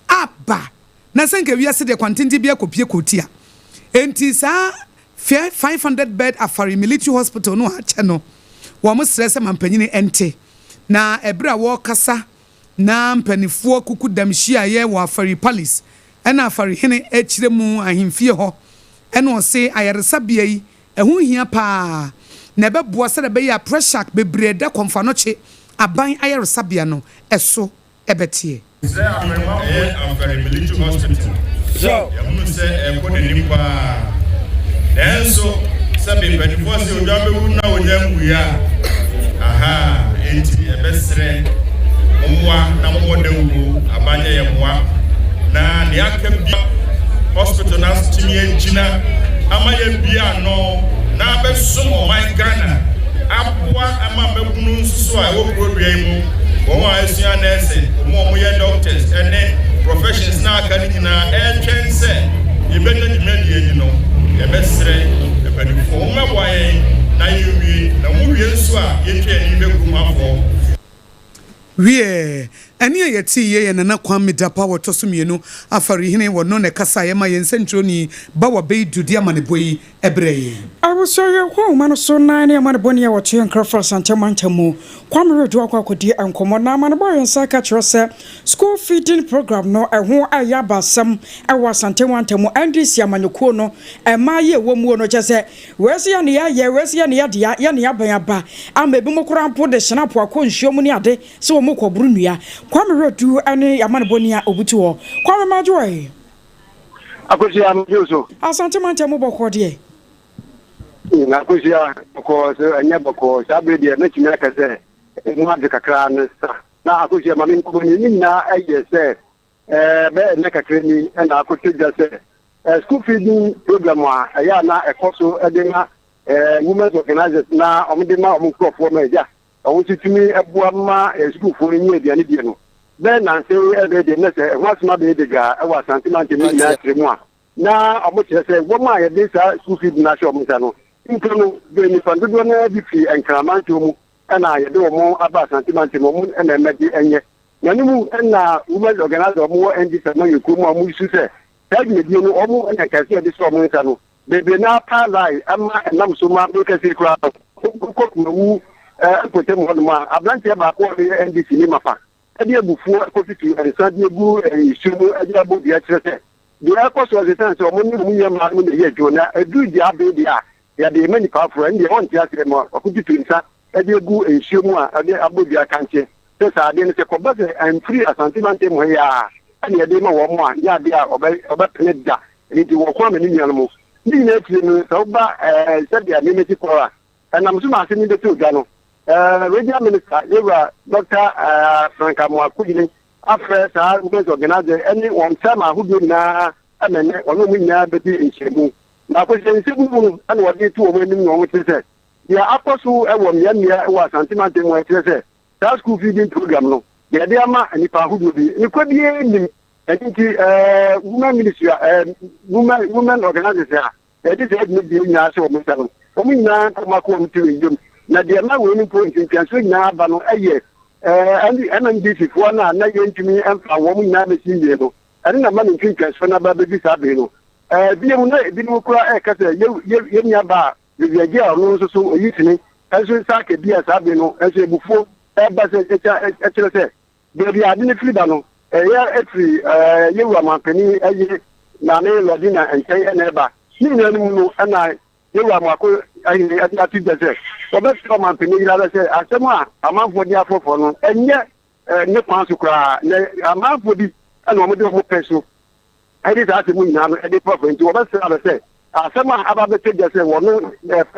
aba na senka wiase de kwantenti bia kopie kotia enti sa 500 bed afari military hospital no ache no wo mo stress mampanyini ente na ebra wo kasa na mpanifuo kuku damhia ye wo afari palace ena afari hene echire mu ahemfie ho ena o se ayaresabia yi ehu hia pa na beboa se be ya pressure bebrede komfa no che aban ayaresabia no eso ebetie say afari military hospital so yamu se e ko de nipa enso sabe mpanifuo se odwa be na onyam ya aha enti ebesre omwa na modewu abanye yemwa na ne akabia hospital na stimi engina amaye bia no na besomo man Ghana abua amabekunu nso a wo produe mu won wa asia nurse mo ye doctors ene professions na aka ni na entrense ibenya dimedi no ebesre ebenifo mabwaye na yewi na mu wie nso a yetwe ni bekumafo wie ani yeti ye nana kwame dapa wotoso mienu afari hene wono ne kasa ye ma yensentroni ni ba wa be dudi amane boyi ebreye awuso ye ho mano so na ne amane boni ya woto enkrafra santemantemu kwame redu akwakwodi ankomo na amane boy nsa ka kyerese school feeding program no eho aya basam ewa santemantemu ndc amanyekuo no emaye womu no kyese wesi ya ne ya wesi ya ne ya dia ya ne ya ban ba amebi mokrampo de hyenapo akonhwom ne ade se wo mokoburu nua kwame redu ane amane boni ya obutu ho kwame majoy akosi amjuso asantemantemu bokode na kusia ko se anya bako sabe dia na chinya ka se mo ade kakra na sa na akusia ma min ko ni na aye se be na kakra ni na akusia ja se school feeding program a ya na ekoso ede na women's organizers na omde ma omkrofo ma ja o titumi eboa ma school fo ni aduane die no be na se e de na se wasma be de ga e wa sentiment ni na tremu a na omo kire se wo ma ye de sa school feed na show mo no intro be ni fandu do na bi fi enkramanto mu na ye de omo aba sentiment mo mu na emedi enye na ni mu na women's organizer mo endi se ma yeku mo mu su se tagi di no omo na ka se de so mo no bebe na pa lai ama nam so ma be ka se kra ko mu pote mo no ma ablante ba ko NDC ni mafa ade abufu ko fitu ensa de gu isumu ade abobi a kire se de akoso zetan so mo ni mu yema no de ye jona edu di abe dia ya de mani pa fro ndi on ti akire mo ko fitu ensa ade gu isumu a ade abobi a kanche se sa ade ne se ko ba se en free asantiment mo ya ade de ma wo mo a ya de a oba pene da ni di wo ko me ni nyano mo ndi na ti no so ba se de ani me ti ko a na msuma asini de to ga no regional minister Eva Dr. Franka Mwakujini after sa women's organizer any one time ahudu na amene ono mu nya beti nchemu na ko se nsebu ana wadi tu o mani no wote se ya akoso e wo mia mia e wa sentiment mo e se that school feeding program no ya de ama ani pa ahudu bi ni ko bi ni enti women ministry women organizers ya e de se ni bi nya se o mu sanu o mu nya ko ma ko mu tu yum na de ma we ni point ntianso nya ba no eye NNDC fo na yentumi emfa wo mu nya be sinye no ani na ma ni ntianso na ba be sa be no bi mu na bi mu kura ka se ye nya ba bi ye a no so so oyitini enso sa ke bi sa be no enso ebufo ba se kire se de bi ade ne firi ba no ya etri ye wa ma pani eye na ne lodina enchen na ba ni na mu no ana ye wa ma ko ayi ati dese obe so man pe ni la se asema amanfo di afofo no enye ne kwan so kra ne amanfo di ana mo de mo peso edi sa ati mu ina no edi profo nti obe se asema aba be te dese wono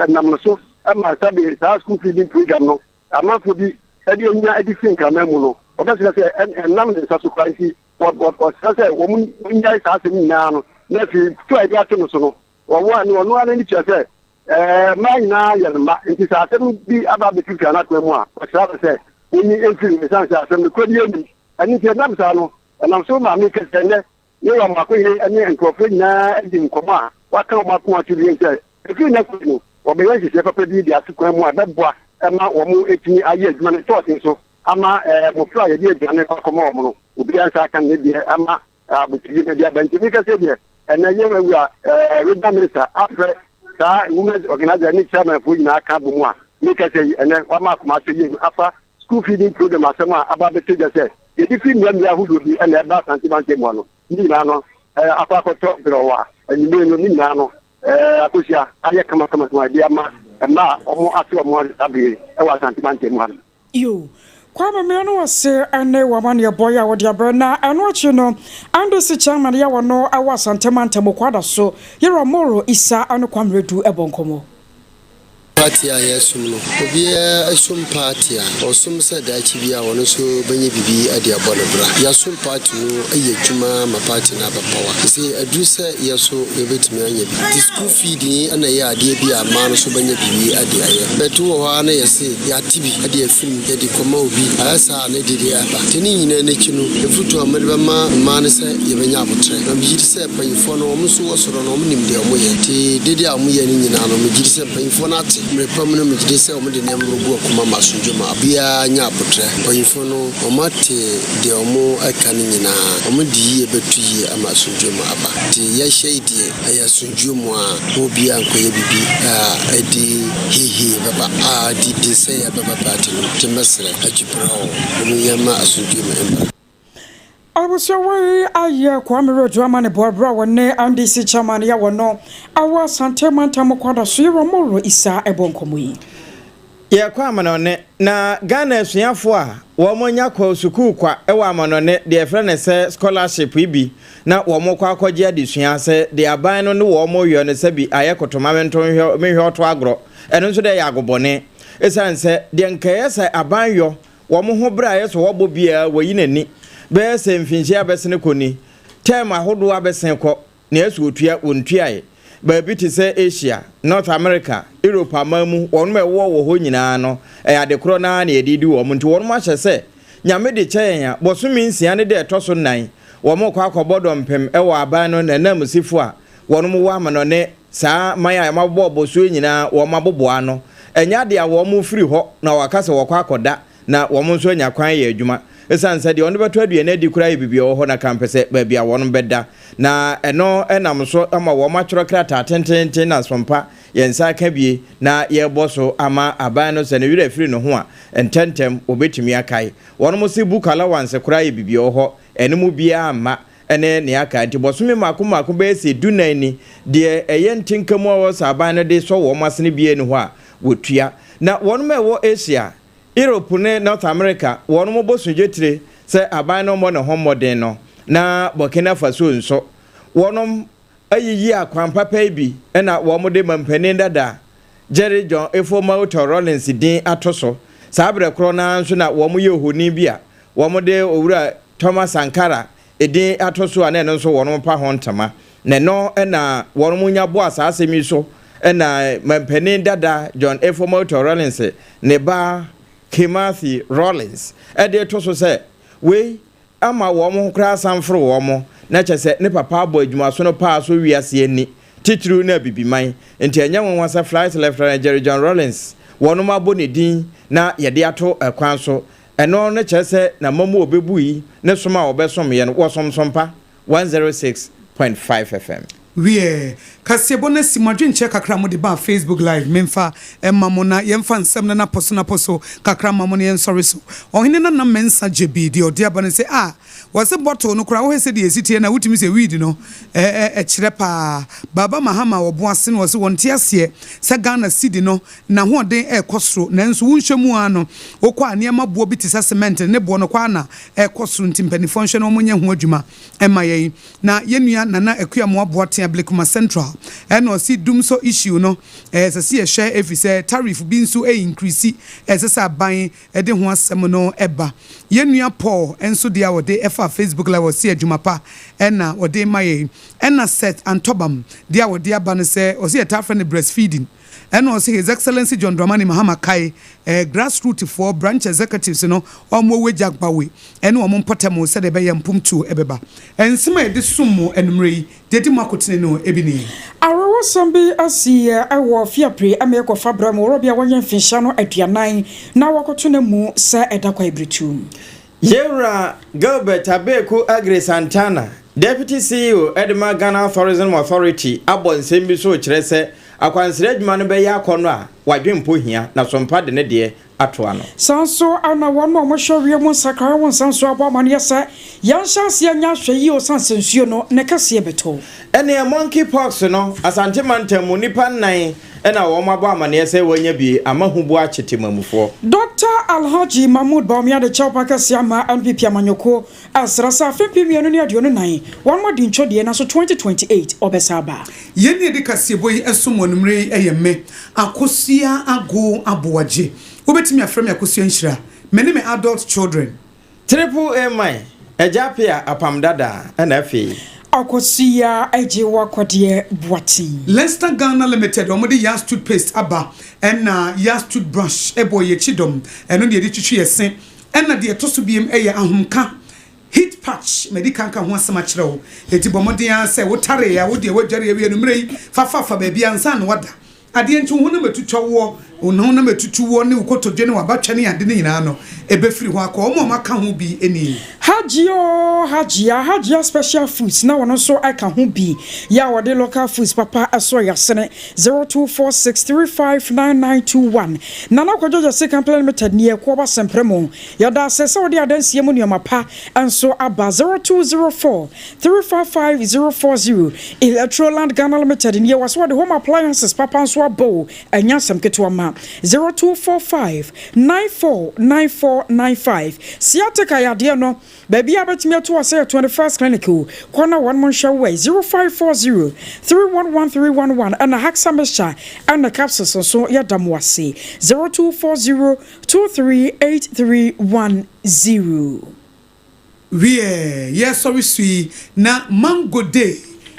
nam so ama sabe sa school feeding program no amanfo di edi onya edi fin kama mu no obe se nam de sa so kra nti o se wo mu nya sa ati mu ina no na fi to edi ati no so no wo ani ono ani ni chese mai na yelma nti sa tem bi aba be tuka na kwemu a o sa se ni enfiri me san sa tem ko di emi ani ti nam sa no nam so ma mi ke sene ni wa ma ko ye ani enkrofo na di nkomo a wa ka ma ko atu bi nse efi na ko no o be yansi se papa bi di atu kwemu a beboa ma wo mu etini aye aduma ne to so ama mo fra ye di adwane ko mo mo obi ansa kan ne di ama abutiri ne di abanti bi ka se di ena ye we a regional minister afre sa women's organizer ni chairman for ina aka bu mu a ni ka say ene wa ma kuma say yi afa school feeding program asema aba be te say e di fi mi ahudo bi ene e ba sentiment mo no ni na no afa ko to browa ni no ni na no akosia aye kama ma di ama ma omo ati omo abi e wa sentiment mo no yo kwaba me no wase ene wa man ye boy a wode abrana eno chi no ando si chairman ya wono awa sentiment mo kwada so yero moro isa ano kwamredu ebonkomo party a yesum no obi asum party a osum se da chi bia wono so banye bibi ade abolo bra yasum party no aye djuma ma party na babawa se adu se yeso yebetimi anya bi school feeding ana ya ade bia ma no so banye bibi ade aye betu wo ha na yese ya tibi ade afim yede koma obi asa na dede aba teni nyina na chi no efutu amade ba ma ne se yebenya abotre na bi se panyifo no omo so wosoro no omo nimde omo ye te dede amu ye ni nyina no mi se panyifo na ate mrepamno mjide se omde nemrugu akuma masunjuma abia nya apotre panyifo no omate de omo aka ni nyina omdi ebetuyi amasunjuma aba ti ya sheidi aya sunjumu a obia ankoye bibi edi hihi baba di se ya baba batino timesre ajibrao omo yama asunjuma emba Abuso we aye kwame rojo amane boabra wone NDC chairman ya wono awa sentiment amokwada so yero moro isa ebonkomo yi ye kwa amanone na Ghana asuafo a wo monya kwa sukuu kwa ewa amanone de frene se scholarship ibi na wo mokwa akogye adesua se de aban no ne wo moyo ne se bi aye kotoma mehwe oto agro eno nso de ya agobone esanse de nkaye se aban yo wo mo ho bra ye so wo bo bia wayi nani be se mfinji abesene koni tema hodo abesen ko na esu otua wontuae baabi te sɛ Asia, North America, Europe amamu wɔn wo ho nyinaa no adekoro na yɛde di wɔn nti wɔn ahyɛ sɛ nyame de kyɛn a bosome nsia ne de ɛtɔ so nan wɔn kɔ akɔbɔ dɔmpem ɛwɔ aban no na nam sifo a wɔn wo amano ne saa maya mabɔ bosuo nyinaa wɔn aboboa no ɛnya de a wɔn firi hɔ na wɔaka sɛ wɔkɔ akɔda na wɔn nso nya kwan yɛ adwuma esan sɛ deɛ ɔno bɛtɔ aduane adi kura yɛ bibia wɔ hɔ na kan pɛ sɛ baabi a wɔn bɛda na ɛno ɛnam so ama wɔn atwerɛ krataa tententen na Sompa yɛn nsa ka bie na yɛbɔ so ama aban no sɛ ne werɛ afiri no ho a ntɛntɛm obɛtumi akae wɔn mo se book allowance kura yɛ bibia wɔ hɔ ɛno mu biara amma ɛne ne aka nti bɔsome mako bɛyɛ sɛ dunan ni deɛ ɛyɛ ntenkamu a wɔ sɛ aban no de sɔ wɔn asene bie ne hɔ a wɔtua na wɔn ma ɛwɔ Asia Europe ne North America wɔn mo bɔ sojetire sɛ aban no mo ne ho mmɔden no na Burkina Faso nso wɔn ayiyi akwan papa bi ɛna wɔn mo de mampanin dada Jerry John Efoma Rollins din ato so saa abrɛ korɔ na nso na wɔn yɛ ohoni bi a wɔn de owura Thomas Sankara edin ato so a na ɛno nso wɔn pa ho ntama na no ɛna wɔn mo nya bo asase mi so ɛna mampanin dada John Efoma Rollins ne ba Kimathi Rollins ɛde to so sɛ we ama wɔn kra sanforo wɔn na kyɛ sɛ ne papa abɔ adwuma so no paa so wiase ani titiri na bibiman nti ɛnyɛ wɔn wasa flight lieutenant Jerry John Rollins wɔn mo abɔ ne din na yɛde ato ɛkwan so ɛno ne kyɛ sɛ na mamu obebu yi ne soma a wɔbɛsom yɛ no wɔsom Sompa 106.5 FM wie kasiebo na simadwen che kakra mo de ba Facebook live memfa emamo na yemfa nsem na poso kakra mamo na sorry so ohene na na mensa jebi de odi aba ne se wase bottle no kura wo hese de esitie na wutimi se weed no kire pa baba mahama obo ase no wase wonte ase se Ghana city no na ho den ekosoro nanso wunhwemu ano okwa aniema buo bi tisa cement ne bo no kwa na ekosoro ntimpani function no monye ho adwuma ema yen na yenua nana akua mo aboate Blakuma Central and or see doom so issue no as a see a share if you say tariff being so increase as a buying a de ho asem no eba yenua Paul and so dia wo de efa Facebook live was see adwumapa and na wo de maye and na set and tobam dia wo de aba no say o see a tafra ne breastfeeding and also His Excellency John Dramani Mahama Kai grassroots for branch executives no omo wejagbawe and omo potemo said ebe yampum to ebeba and sima de sumo enumrei dedi makotene no ebini arawo sambi asiye ewo fiapre ameko fabra mo robia woyen finsha no aduanan na wakoto na mu sa edakwa ibretu Yewra Gilbert Abeku Agri Santana Deputy CEO Edema Ghana Tourism Authority abon sembi so kire se akwansere adwuma no be ya akono a wadwempo hia na Sompa de ne de atoa no sanso ana wono mo hwewe mu sakara won sanso aboma ne yesa yanhyase anya hweyi o sansensuo no ne kase beto ene monkey pox no asante mantamu nipa nan ena wo mabo amane se wanya bi amahubu achetemamufo Dr. Alhaji Mahmoud Bawumia de Chawpa kase ama NPP amanyoko asrasa fempimienu ne aduonu nan won modi ntwode na so 2028 obesaba yeni de kase boyi esomonumre eyeme akosia ago aboaje obetimi afrem akosia nhira many me adult children triple AMI ejapia apamdada na afi akosia eje wakode boati Lester Ghana Limited omodi yas toothpaste aba na yas toothbrush eboye chidom eno de twitwi yesen na de toso biem eye ahomka heat patch medical kan ho asema kirewo eti bomodi ya se wotare ya wode wadware ya enumrei fafafa ba bia nsa na wada ade ntu ho na metutwa wo ono na metutu wo ne ukotodwe ne wabatwane ade ne nyina no ebefiri ho akọ omo maka ho bi eni hajia special foods na wono so aka ho bi ya wode local foods papa aso ya sene 0246359921 na na kwajojo second plan limited ne ko ba sempremo ya da sese wode adansie mu nioma pa enso aba 0204355040 Electroland Ghana Limited ne was wode home appliances papa so abo anya semketo ma 0245949495 siateka yade no baby abetimi to ase 21st clinic corner one month show way 0540311311 and a haxamesha and the capsules so yadamwase 0240238310 yes sorry sweet na mango day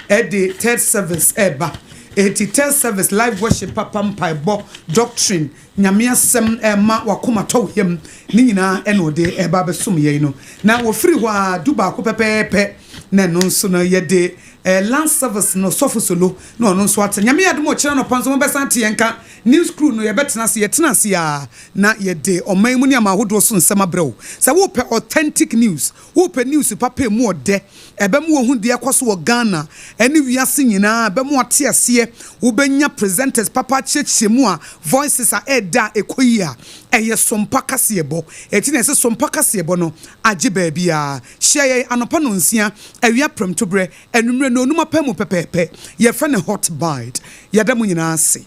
at the third service eba tell service live worship papa mpaebɔ doctrine nyame asɛm ma wakoma tɔ yam ne nyinaa ɛna ɔde ɛba bɛsom yɛn no na wɔfiri hɔ a du baako pɛpɛɛpɛ na no nso no yɛde land service no sɔfo solo na ɔno nso ate nyame yɛde mo kyerɛ no pɔnso mo bɛsan te yɛnka news crew no yɛbɛtena se yɛtena se a na yɛde ɔman mu ne ama ahodoɔ so nsɛm abrɛw sɛ wopɛ authentic news wopɛ news papa mu ɔdɛ ɛbɛmu ohun deɛ kɔ so wɔ Ghana ɛne wiase nyinaa ɛbɛmu ate aseɛ wobɛnya presenters papa kyekye mu a voices a ɛda ekoyi a ɛyɛ sompa kaseɛbɔ ɛti na ɛsɛ sompa kaseɛbɔ no agye baabi a hyɛ yɛ anopa no nsia awia prɛmtobrɛ ɛnumere no onuma pɛ mu pɛpɛɛpɛ yɛfɛ ne hot bite yɛda mu nyinaa ase